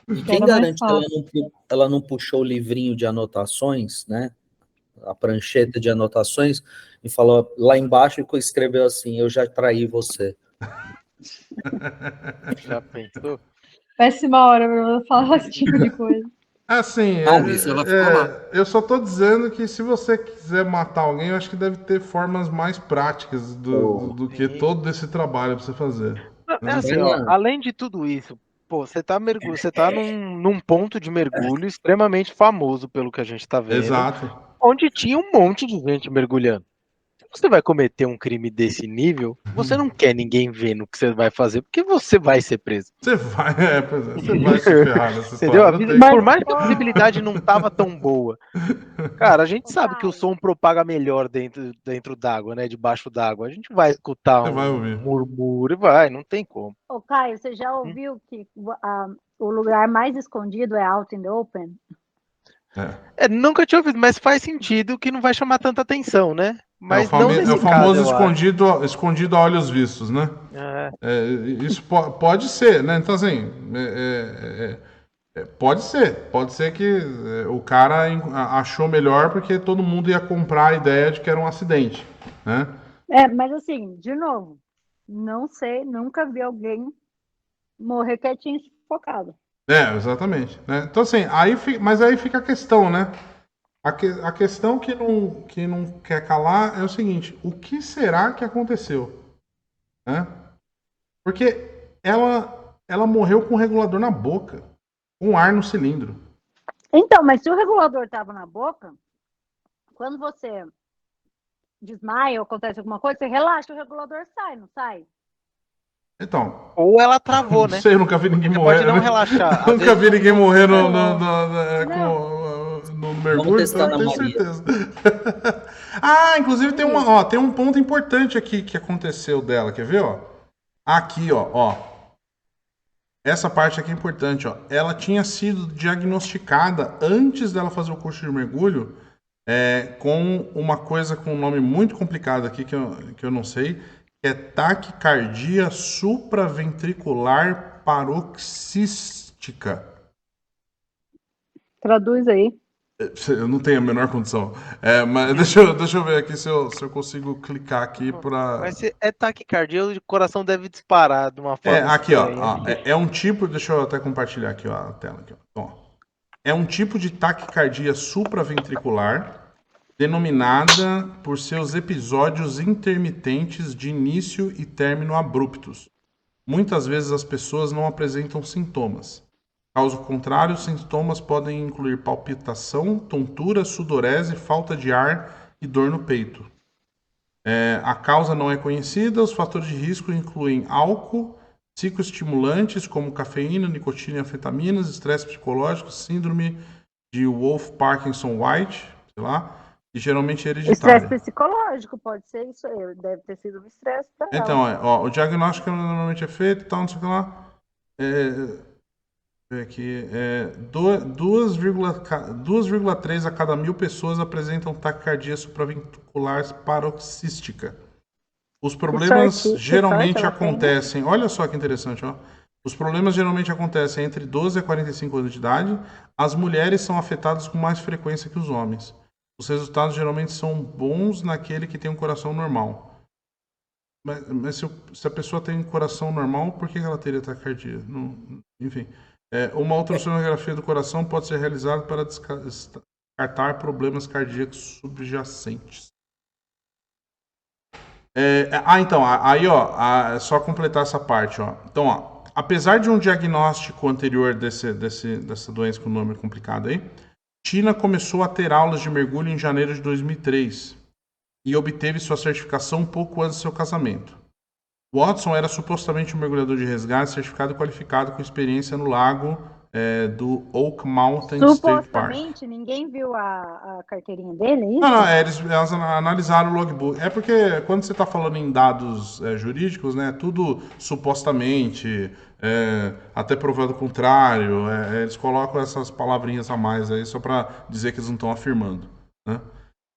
E quem garante que ela não puxou o livrinho de anotações, né? A prancheta de anotações, e falou lá embaixo e escreveu assim: eu já traí você. Já pensou? Péssima hora pra falar esse tipo de coisa. Assim, Isso ela ficou lá. eu só tô dizendo que se você quiser matar alguém, eu acho que deve ter formas mais práticas do que todo esse trabalho pra você fazer. É assim, ó, além de tudo isso, pô, você tá num ponto de mergulho extremamente famoso pelo que a gente tá vendo. Exato. onde tinha um monte de gente mergulhando. Se você vai cometer um crime desse nível, você não quer ninguém vendo o que você vai fazer, porque você vai ser preso. Você vai, pois é, você vai se ferrar nessa Entendeu? história. A vida, Não tem por como. mais que a visibilidade não tava tão boa. Cara, a gente sabe que o Caio. som propaga melhor dentro d'água, né? Debaixo d'água. A gente vai escutar Você vai um ouvir. murmúrio, vai, não tem como. Ô, Caio, você já ouviu que o lugar mais escondido é out in the open? Nunca tinha ouvido, mas faz sentido que não vai chamar tanta atenção, né? Mas não nesse É o caso, famoso eu acho. escondido a olhos vistos, né? Isso pode ser, né? Então, assim, pode ser que o cara achou melhor porque todo mundo ia comprar a ideia de que era um acidente, né? Mas assim, de novo, não sei, nunca vi alguém morrer quietinho e sufocado. Exatamente. Né? Então, assim, mas aí fica a questão, né? A questão que não quer calar é o seguinte: o que será que aconteceu? Né? Porque ela morreu com o regulador na boca, com ar no cilindro. Então, mas se o regulador estava na boca, quando você desmaia ou acontece alguma coisa, você relaxa, o regulador sai, não sai? Então. Ou ela travou, Não né? sei, eu nunca vi ninguém Você morrer. pode não relaxar. Nunca vi ninguém morrer no mergulho, Vamos testar então eu na tenho Maria. certeza. Inclusive tem um ponto importante aqui que aconteceu dela, quer ver, ó? Aqui, ó. Essa parte aqui é importante, ó. Ela tinha sido diagnosticada antes dela fazer o curso de mergulho com uma coisa com um nome muito complicado aqui que eu não sei, que é taquicardia supraventricular paroxística. Traduz aí. Eu não tenho a menor condição. Mas deixa eu ver aqui se eu consigo clicar aqui para. Mas se é taquicardia, o coração deve disparar de uma forma Aqui, ó. estranha. É um tipo. Deixa eu até compartilhar aqui ó, a tela. Aqui, ó. Então, é um tipo de taquicardia supraventricular denominada por seus episódios intermitentes de início e término abruptos. Muitas vezes as pessoas não apresentam sintomas. Caso contrário, os sintomas podem incluir palpitação, tontura, sudorese, falta de ar e dor no peito. A causa não é conhecida, os fatores de risco incluem álcool, psicoestimulantes como cafeína, nicotina e anfetaminas, estresse psicológico, síndrome de Wolff-Parkinson-White, sei lá, e geralmente é hereditário. Estresse psicológico, pode ser isso aí. Deve ter sido um estresse para ela. Então, o diagnóstico normalmente é feito, tal, não sei o que lá. Aqui, 2,3 a cada 1.000 pessoas apresentam taquicardia supraventricular paroxística. Os problemas geralmente acontecem... Olha só que interessante, ó. Os problemas geralmente acontecem entre 12 a 45 anos de idade. As mulheres são afetadas com mais frequência que os homens. Os resultados geralmente são bons naquele que tem um coração normal. Mas se a pessoa tem um coração normal, por que ela teria taquicardia? Enfim... uma ultrassonografia do coração pode ser realizada para descartar problemas cardíacos subjacentes. Então, aí, ó, só completar essa parte, ó. Então, ó, apesar de um diagnóstico anterior dessa doença com nome complicado aí, Tina começou a ter aulas de mergulho em janeiro de 2003 e obteve sua certificação um pouco antes do seu casamento. Watson era supostamente um mergulhador de resgate certificado e qualificado com experiência no lago do Oak Mountain State Park. Supostamente, ninguém viu a carteirinha dele, é isso? Não, elas analisaram o logbook. É porque quando você está falando em dados jurídicos, né, tudo supostamente, até provado o contrário, eles colocam essas palavrinhas a mais aí só para dizer que eles não estão afirmando, né?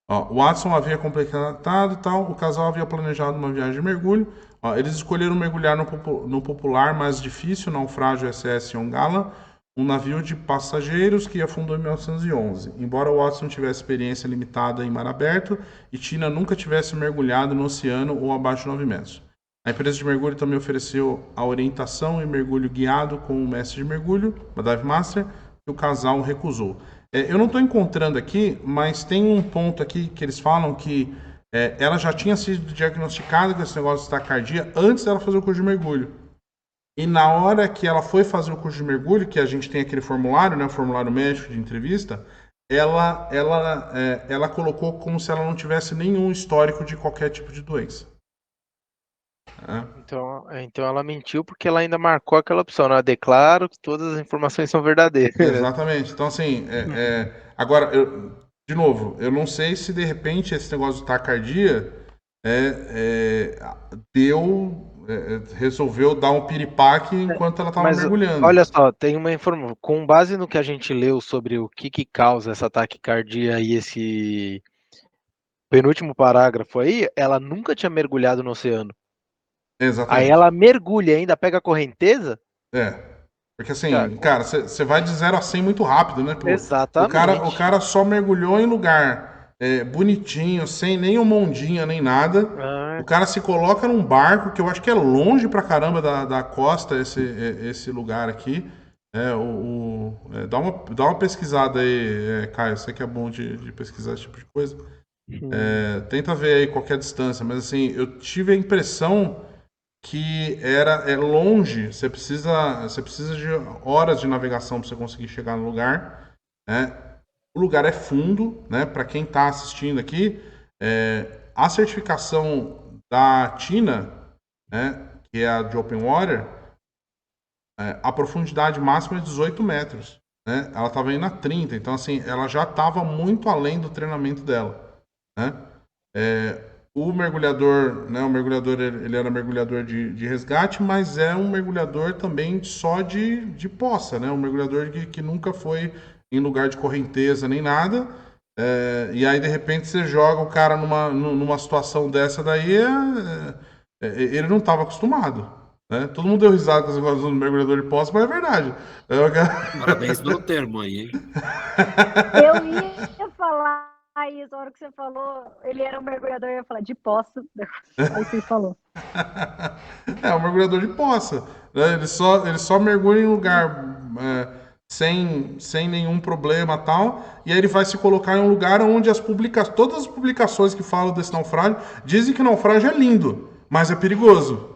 O Watson havia completado e tal, o casal havia planejado uma viagem de mergulho. Eles escolheram mergulhar no popular, mais difícil, naufrágio SS Ongala, um navio de passageiros que afundou em 1911. Embora Watson tivesse experiência limitada em mar aberto e Tina nunca tivesse mergulhado no oceano ou abaixo de 9 metros. A empresa de mergulho também ofereceu a orientação em mergulho guiado com o mestre de mergulho, o Dive Master, que o casal recusou. Eu não estou encontrando aqui, mas tem um ponto aqui que eles falam que ela já tinha sido diagnosticada com esse negócio de taquicardia antes dela fazer o curso de mergulho. E na hora que ela foi fazer o curso de mergulho, que a gente tem aquele formulário, né, o formulário médico de entrevista, ela colocou como se ela não tivesse nenhum histórico de qualquer tipo de doença. Então ela mentiu porque ela ainda marcou aquela opção, né? Eu declaro que todas as informações são verdadeiras. Exatamente. Então, assim, agora, de novo, eu não sei se de repente esse negócio de taquicardia resolveu dar um piripaque enquanto ela estava Mas mergulhando. olha só, tem uma informação. Com base no que a gente leu sobre o que causa essa taquicardia e esse penúltimo parágrafo aí, ela nunca tinha mergulhado no oceano. Aí Exatamente. ela mergulha e ainda pega a correnteza? Porque assim, cara, você vai de 0 a 100 muito rápido, né? Exatamente. O cara só mergulhou em lugar bonitinho, sem nenhuma ondinha nem nada. O cara se coloca num barco, que eu acho que é longe pra caramba da costa esse lugar aqui. Dá uma pesquisada aí, Caio. Eu sei que é bom de pesquisar esse tipo de coisa. Tenta ver aí qualquer distância, mas assim, eu tive a impressão que é longe, você precisa de horas de navegação para você conseguir chegar no lugar, né? O lugar é fundo, né? Para quem está assistindo aqui, a certificação da TINA, né? Que é a de Open Water, a profundidade máxima é 18 metros, né? Ela estava indo a 30, então assim, ela já estava muito além do treinamento dela, né? O mergulhador, né? O mergulhador, ele era mergulhador de resgate, mas é um mergulhador também só de poça, né? Um mergulhador que nunca foi em lugar de correnteza nem nada. E aí, de repente, você joga o cara numa situação dessa daí, ele não estava acostumado. Né? Todo mundo deu risada com esse negócio do mergulhador de poça, mas é verdade. Parabéns pelo termo aí, hein? Eu ia falar isso, a hora que você falou, ele era um mergulhador, eu ia falar de poço. Aí você falou. Um mergulhador de poça. Né? Ele só mergulha em lugar sem nenhum problema e tal. E aí ele vai se colocar em um lugar onde todas as publicações que falam desse naufrágio dizem que o naufrágio é lindo, mas é perigoso.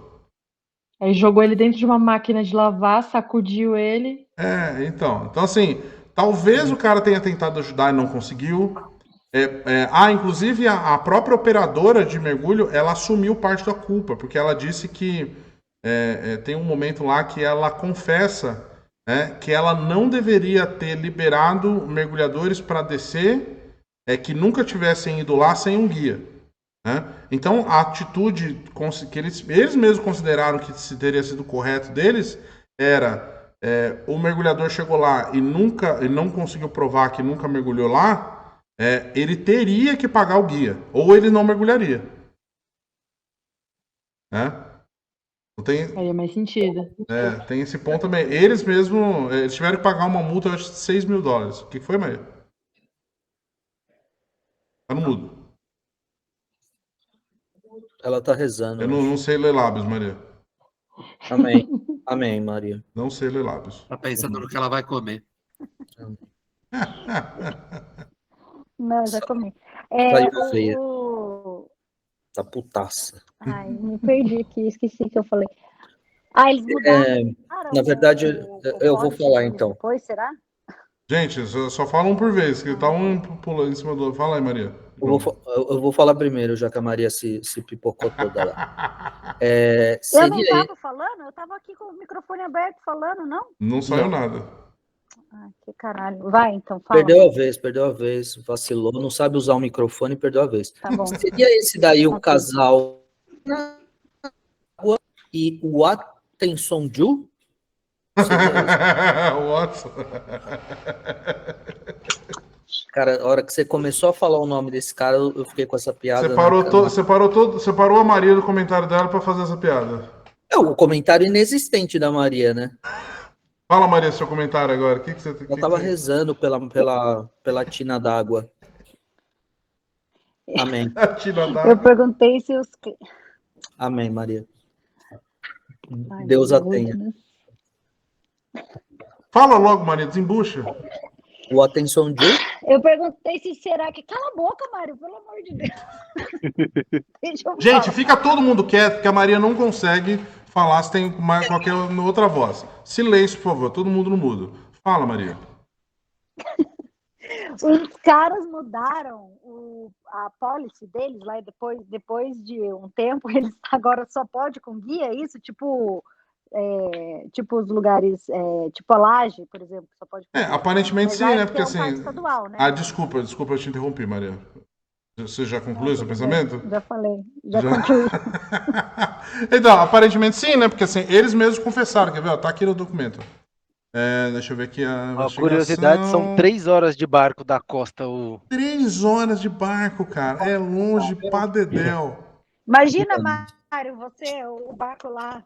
Aí jogou ele dentro de uma máquina de lavar, sacudiu ele. Então assim, talvez o cara tenha tentado ajudar e não conseguiu. Inclusive a própria operadora de mergulho, ela assumiu parte da culpa, porque ela disse que tem um momento lá que ela confessa que ela não deveria ter liberado mergulhadores para descer, que nunca tivessem ido lá sem um guia. Né? Então a atitude que eles mesmos consideraram que teria sido correto deles era o mergulhador chegou lá e não conseguiu provar que nunca mergulhou lá, ele teria que pagar o guia, ou ele não mergulharia. Não tem, Aí é mais sentido. tem esse ponto também. Eles mesmos eles tiveram que pagar uma multa, eu acho, de $6 mil. O que foi, Maria? Tá no mudo. Ela tá rezando. Eu não sei ler lábios, Maria. Amém. Amém, Maria. Não sei ler lábios. Tá pensando no que ela vai comer. Não, já comi. Tá putaça. Ai, me perdi aqui, esqueci o que eu falei. Eles mudaram. Na verdade, eu vou falar então. Depois, será? Gente, só fala um por vez, que tá um pulando em cima do outro. Fala aí, Maria. Eu vou falar primeiro, já que a Maria se pipocou toda lá. Eu não estava falando? Eu estava aqui com o microfone aberto falando, não? Não saiu nada. Ai, que caralho. Vai, então, fala. Perdeu a vez, vacilou, não sabe usar o microfone, perdeu a vez. Tá bom. Seria esse daí o casal na água e o Attention Ju? Watson. Cara, a hora que você começou a falar o nome desse cara, eu fiquei com essa piada. Você parou a Maria do comentário dela pra fazer essa piada. O comentário inexistente da Maria, né? Fala, Maria, seu comentário agora. Que você Ela tava rezando pela tina d'água. Amém. A tina d'água. Eu perguntei se os... Amém, Maria. Deus a tenha. Fala logo, Maria, desembucha. O Attention Ju? Eu perguntei se será que... Cala a boca, Mário, pelo amor de Deus. Gente, fica todo mundo quieto, porque a Maria não consegue falar se tem qualquer outra voz. Silêncio, por favor, todo mundo no mudo. Fala, Maria. Os caras mudaram a policy deles lá e depois de um tempo, eles agora só pode com guia, isso? Tipo os lugares, tipo a Laje, por exemplo, que só pode com guia. Aparentemente Mas sim, lá né? é Porque um parque assim. estadual, né? Ah, desculpa, eu te interrompi, Maria. Você já concluiu seu Tudo bem, pensamento? já falei, já Já. concluí. Então, aparentemente sim, né? Porque assim, eles mesmos confessaram, quer ver? Ó, tá aqui no documento. Deixa eu ver aqui a Uma curiosidade, são investigação. 3 horas de barco da costa. 3 horas de barco, cara. É longe pra dedéu. Imagina, Mário, você, o barco lá,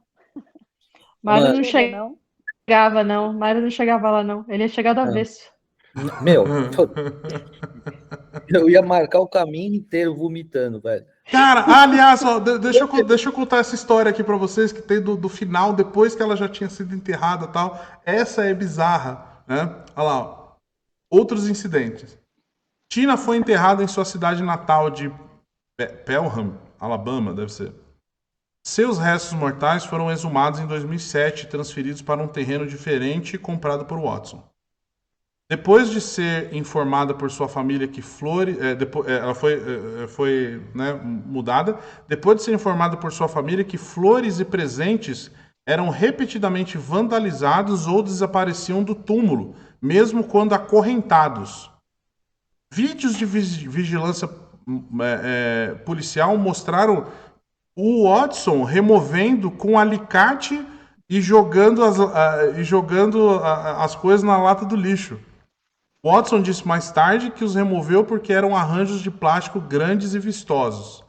Mário Mano, não chega, não? chegava, não. Mário não chegava lá, não. Ele ia chegar do avesso. meu, eu ia marcar o caminho inteiro vomitando, velho. Cara, aliás, ó, deixa eu contar essa história aqui pra vocês que tem do final, depois que ela já tinha sido enterrada e tal. Essa é bizarra, né? Olha lá, ó. Outros incidentes. Tina foi enterrada em sua cidade natal de Pelham, Alabama, deve ser. Seus restos mortais foram exumados em 2007 e transferidos para um terreno diferente comprado por Watson. Depois de ser informada por sua família que flores, ela foi né, mudada. Depois de ser informada por sua família que flores e presentes eram repetidamente vandalizados ou desapareciam do túmulo, mesmo quando acorrentados. Vídeos de vigilância policial mostraram o Watson removendo com alicate e jogando as coisas na lata do lixo. Watson disse mais tarde que os removeu porque eram arranjos de plástico grandes e vistosos.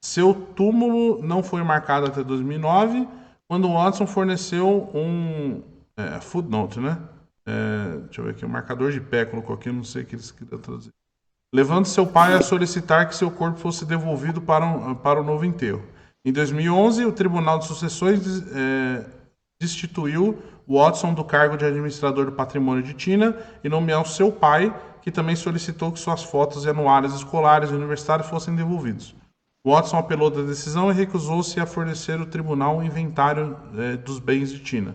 Seu túmulo não foi marcado até 2009, quando Watson forneceu um footnote, né? Deixa eu ver aqui, um marcador de pé, colocou aqui, não sei o que eles queriam traduzir. Levando seu pai a solicitar que seu corpo fosse devolvido para o novo enterro. Em 2011, o Tribunal de Sucessões destituiu Watson do cargo de administrador do patrimônio de Tina e nomeou seu pai, que também solicitou que suas fotos e anuários escolares e universitários fossem devolvidos. Watson apelou da decisão e recusou-se a fornecer ao tribunal um inventário dos bens de Tina.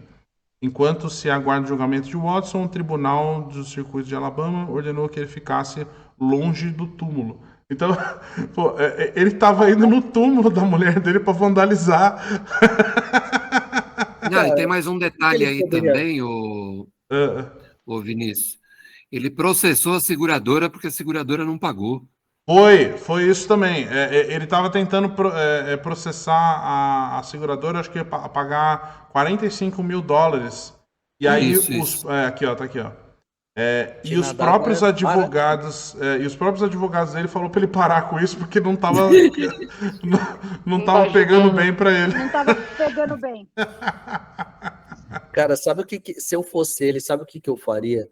Enquanto se aguarda o julgamento de Watson, o Tribunal do Circuito de Alabama ordenou que ele ficasse longe do túmulo. Então, pô, ele estava indo no túmulo da mulher dele para vandalizar. Não, e tem mais um detalhe aí poderia- também, o Vinícius. Ele processou a seguradora porque a seguradora não pagou. Foi isso também. Ele estava tentando processar a seguradora, acho que ia pagar $45 mil. E aí Isso. aqui, ó, tá aqui, ó. E Tina os d'água próprios é advogados, dele falou para ele parar com isso porque não tava não tava pegando bem para ele. Não estava pegando bem. Cara, sabe o que se eu fosse ele, sabe o que eu faria?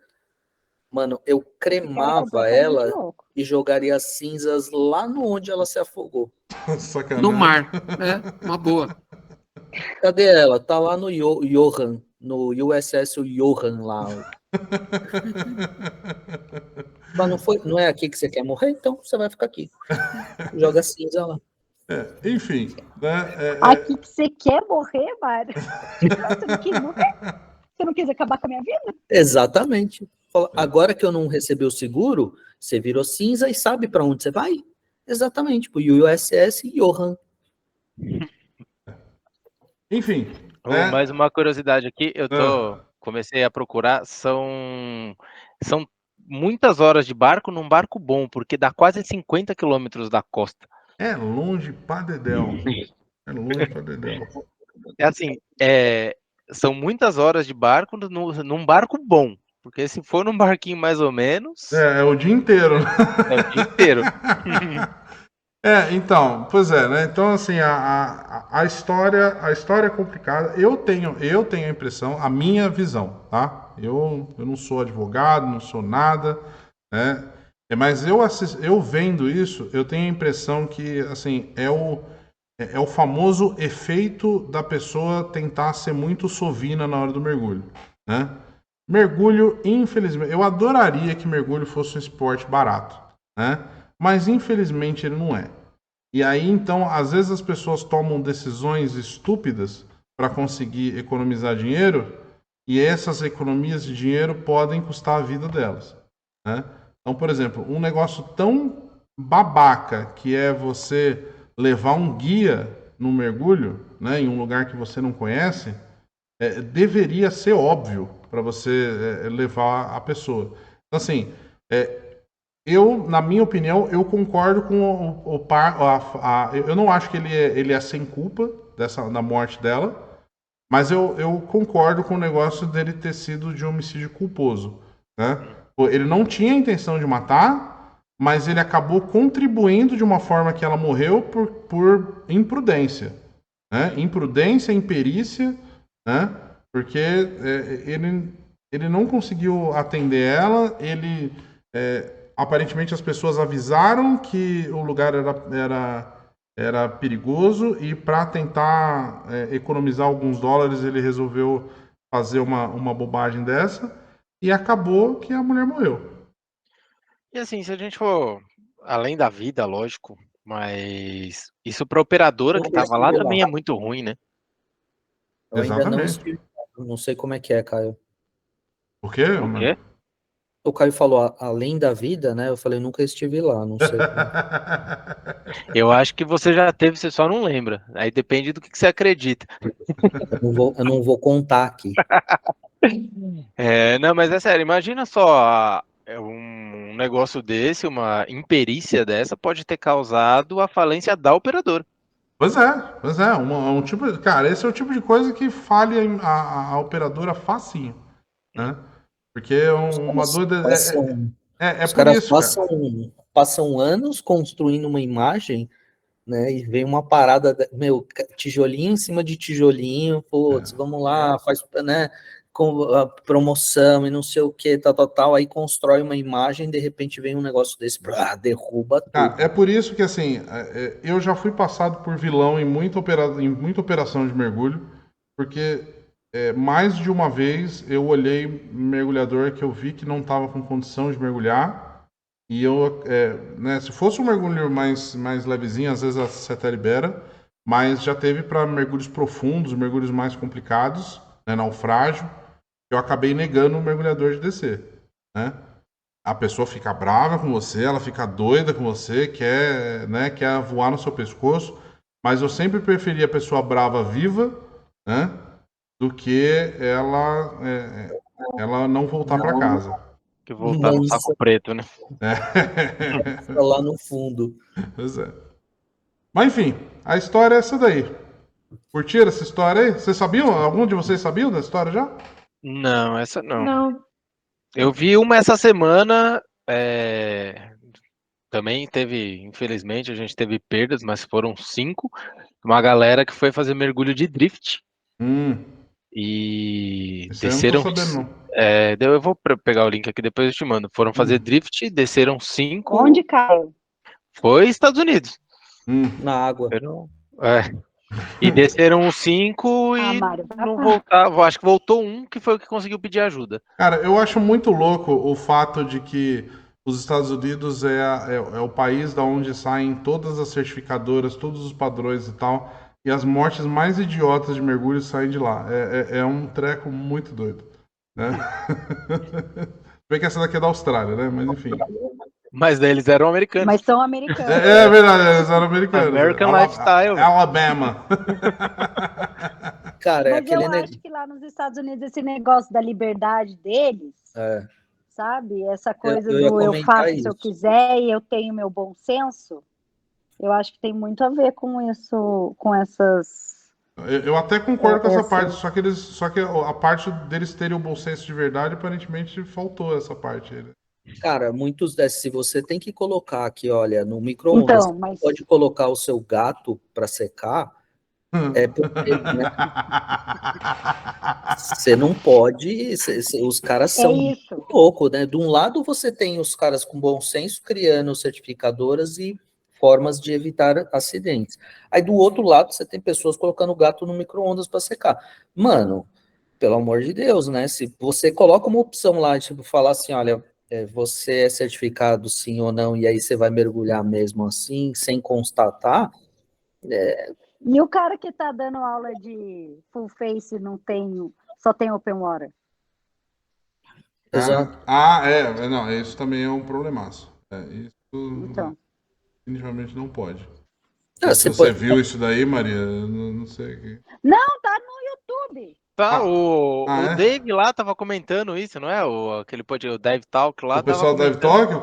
Mano, eu Cara, cremava completamente ela louco. e jogaria as cinzas lá no onde ela se afogou. Sacanagem. No mar. Uma boa. Cadê ela? Tá lá no Johan, no USS Johan lá. Mas não é aqui que você quer morrer? Então você vai ficar aqui. Joga cinza lá. Enfim, né? Aqui que você quer morrer, Mário? Você não quis morrer? Você não quis acabar com a minha vida? Exatamente. Fala, agora que eu não recebi o seguro, você virou cinza e sabe para onde você vai? Exatamente, pro USS Johan. Enfim. Mais uma curiosidade aqui, comecei a procurar, são muitas horas de barco num barco bom, porque dá quase 50 quilômetros da costa. É longe pra dedéu. É assim, são muitas horas de barco num barco bom, porque se for num barquinho mais ou menos... É o dia inteiro. É o dia inteiro. Então, pois é, né? Então, assim, a história é complicada. Eu tenho a impressão, a minha visão, tá? Eu não sou advogado, não sou nada, né? Mas eu vendo isso, eu tenho a impressão que, assim, é o famoso efeito da pessoa tentar ser muito sovina na hora do mergulho, né? Mergulho, infelizmente, eu adoraria que mergulho fosse um esporte barato, né? Mas infelizmente ele não é. E aí então, às vezes as pessoas tomam decisões estúpidas para conseguir economizar dinheiro, e essas economias de dinheiro podem custar a vida delas, né? Então, por exemplo, um negócio tão babaca que é você levar um guia no mergulho, né, em um lugar que você não conhece, deveria ser óbvio para você levar a pessoa. Então, assim, eu, na minha opinião, eu concordo com o par. Eu não acho que ele é sem culpa da morte dela, mas eu concordo com o negócio dele ter sido de homicídio culposo, né? Pô, ele não tinha a intenção de matar, mas ele acabou contribuindo de uma forma que ela morreu por imprudência, né? Imprudência, imperícia, né? Porque ele não conseguiu atender ela, aparentemente as pessoas avisaram que o lugar era perigoso e para tentar economizar alguns dólares ele resolveu fazer uma bobagem dessa e acabou que a mulher morreu. E assim, se a gente for além da vida, lógico, mas isso para a operadora que Nunca estava lá estive lá. também é muito ruim, né? Eu ainda não Exatamente. estive lá. Não sei como é que é, Caio. Por quê? O quê? O Caio falou além da vida, né? Eu falei, nunca estive lá, não sei como. Eu acho que você já teve, você só não lembra. Aí depende do que você acredita. Eu não vou contar aqui. Não, mas é sério, imagina só um negócio desse, uma imperícia dessa pode ter causado a falência da operadora. Pois é, um tipo, cara, esse é o tipo de coisa que falha a operadora facinho, né? Porque uma dúvida Os por caras isso, cara. passam anos construindo uma imagem, né? E vem uma parada, meu, tijolinho em cima de tijolinho, putz, vamos lá, faz, né? Com a promoção e não sei o que, tal, aí constrói uma imagem, de repente vem um negócio desse, derruba Cara, tudo. é por isso que, assim, eu já fui passado por vilão em muita operação de mergulho, porque mais de uma vez eu olhei mergulhador que eu vi que não estava com condição de mergulhar, e né, se fosse um mergulho mais levezinho, às vezes a seta libera, mas já teve para mergulhos profundos, mergulhos mais complicados, né, naufrágio, eu acabei negando o mergulhador de descer, né? A pessoa fica brava com você, ela fica doida com você, quer voar no seu pescoço, mas eu sempre preferi a pessoa brava viva, né, do que ela não voltar para casa. Que voltar no saco preto, né? Lá no fundo. Pois é. Mas enfim, a história é essa daí. Curtiram essa história aí? Vocês sabiam? Algum de vocês sabiam da história já? Não, essa não. Não. Eu vi uma essa semana, também teve, infelizmente, a gente teve perdas, mas foram 5. Uma galera que foi fazer mergulho de drift Hum, e isso aí eu não tô desceram. sabendo, não. Eu vou pegar o link aqui, depois eu te mando. Foram fazer drift, desceram 5. Onde caiu? Foi Estados Unidos. Na água. E desceram os 5 e Mário, não voltava. Acho que voltou um que foi o que conseguiu pedir ajuda. Cara, eu acho muito louco o fato de que os Estados Unidos é o país da onde saem todas as certificadoras, todos os padrões e tal, e as mortes mais idiotas de mergulho saem de lá. É um treco muito doido, né? Bem que essa daqui é da Austrália, né? Mas enfim. Mas daí eles eram americanos. Mas são americanos. É verdade, eles eram americanos. American Lifestyle. Alabama. Cara, Mas eu acho que lá nos Estados Unidos esse negócio da liberdade deles, sabe? Essa coisa eu faço se eu quiser e eu tenho meu bom senso, eu acho que tem muito a ver com isso, com essas... Eu até concordo com essa parte, só que a parte deles terem o bom senso de verdade, aparentemente faltou essa parte aí. Cara, muitos desses, se você tem que colocar aqui, olha, no micro-ondas, Então, mas... pode colocar o seu gato para secar, porque, né? Você não pode, os caras são muito loucos, né? De um lado você tem os caras com bom senso criando certificadoras e formas de evitar acidentes. Aí do outro lado você tem pessoas colocando o gato no micro-ondas para secar. Mano, pelo amor de Deus, né? Se você coloca uma opção lá, tipo, falar assim, olha, você é certificado sim ou não, e aí você vai mergulhar mesmo assim, sem constatar. E o cara que tá dando aula de full face só tem open water? Exato. Não, isso também é um problemaço. Isso Então. definitivamente não pode. Você Você pode... viu isso daí, Maria? Não sei. Não, tá no YouTube. Tá, o é? Dave lá tava comentando isso, não é? O Dave Talk lá. O pessoal do Dave comentando. Talk?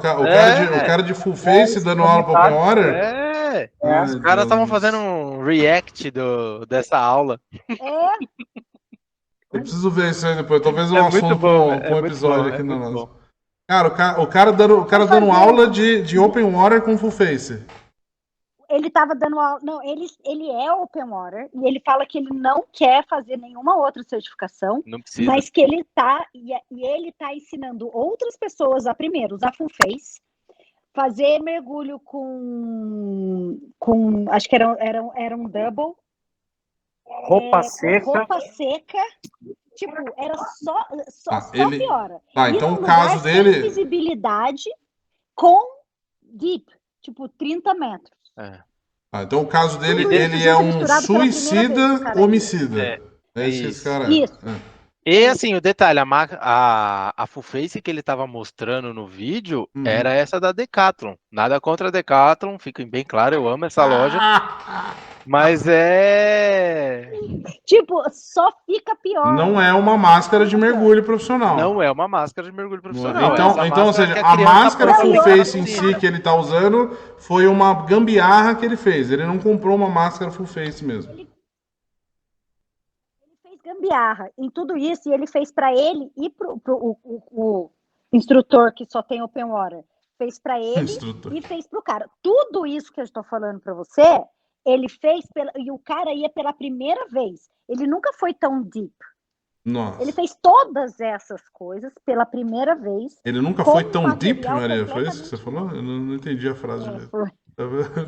O cara de full face dando aula para Open Water? Os caras estavam fazendo um react dessa aula. Eu preciso ver isso aí depois. Talvez um É muito assunto bom, com um episódio aqui muito no nosso. bom. Cara, o cara dando aula de Open Water com full face. Ele estava dando aula. Não, ele é Open Water e ele fala que ele não quer fazer nenhuma outra certificação, Não precisa. mas que ele tá ele tá ensinando outras pessoas a primeiro usar full face, fazer mergulho com acho que era um double, Roupa seca. Tipo, era só ele... piora. Então o o caso dele... sem visibilidade com deep, tipo 30 metros. Então o caso dele, ele é um suicida homicida. É isso que esse cara é. Isso. E assim, o detalhe, a full face que ele tava mostrando no vídeo era essa da Decathlon. Nada contra a Decathlon, fica bem claro, eu amo essa loja. Mas Tipo, só fica pior. Não é uma máscara de mergulho profissional. Não é uma máscara de mergulho profissional. Então ou seja, a máscara full face em si que ele tá usando foi uma gambiarra que ele fez. Ele não comprou uma máscara full face mesmo. Ele fez gambiarra em tudo isso e ele fez para ele e o instrutor que só tem Open Water. Fez para ele e fez pro cara. Tudo isso que eu estou falando para você, ele fez e o cara ia pela primeira vez. Ele nunca foi tão deep. Nossa. Ele fez todas essas coisas pela primeira vez. Ele nunca foi tão deep, Maria? Foi isso que você falou? Eu não entendi a frase direito.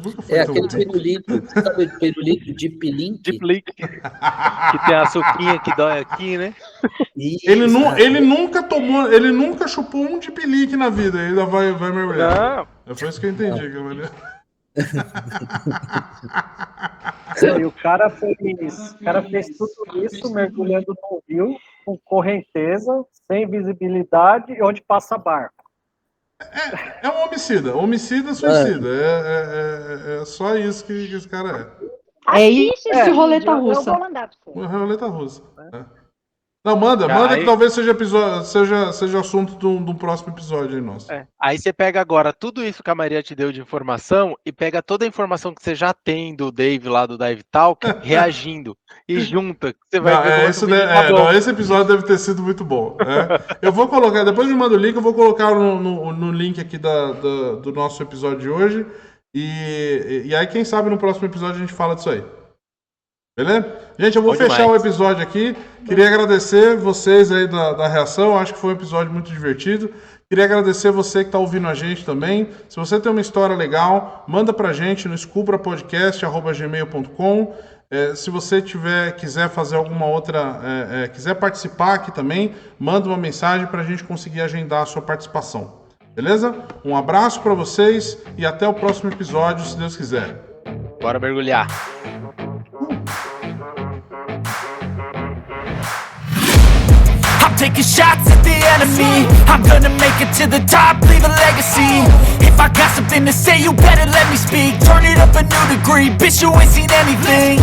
Nunca foi tão aquele deep. pirulito, sabe o pirulito Deep Link? Deep Link. Que tem a suquinha que dói aqui, né? Ele nunca chupou um Deep Link na vida, ainda vai mergulhar. Foi isso que eu entendi, Maria. E o cara fez tudo isso mergulhando no rio, com correnteza, sem visibilidade, onde passa barco. É um homicida. Homicida, suicida. É só isso que esse cara é. É isso de roleta russa. Eu vou mandar pra você. Roleta russa. Não, manda que talvez seja assunto de um próximo episódio aí nosso. Aí você pega agora tudo isso que a Maria te deu de informação e pega toda a informação que você já tem do Dave lá do Dive Talk reagindo e junta. Você vai ver esse episódio deve ter sido muito bom. Eu vou colocar, depois me manda o link, eu vou colocar no link aqui do nosso episódio de hoje. E aí, quem sabe no próximo episódio a gente fala disso aí. Beleza? Gente, eu vou fechar o episódio aqui. Queria agradecer vocês aí da reação. Acho que foi um episódio muito divertido. Queria agradecer você que está ouvindo a gente também. Se você tem uma história legal, manda pra gente no scuprapodcast@gmail.com. Se você quiser fazer alguma outra, quiser participar aqui também, manda uma mensagem para a gente conseguir agendar a sua participação. Beleza? Um abraço para vocês e até o próximo episódio, se Deus quiser. Bora mergulhar. I'm taking shots at the enemy. I'm gonna make it to the top, leave a legacy. If I got something to say, you better let me speak. Turn it up a new degree, bitch, you ain't seen anything.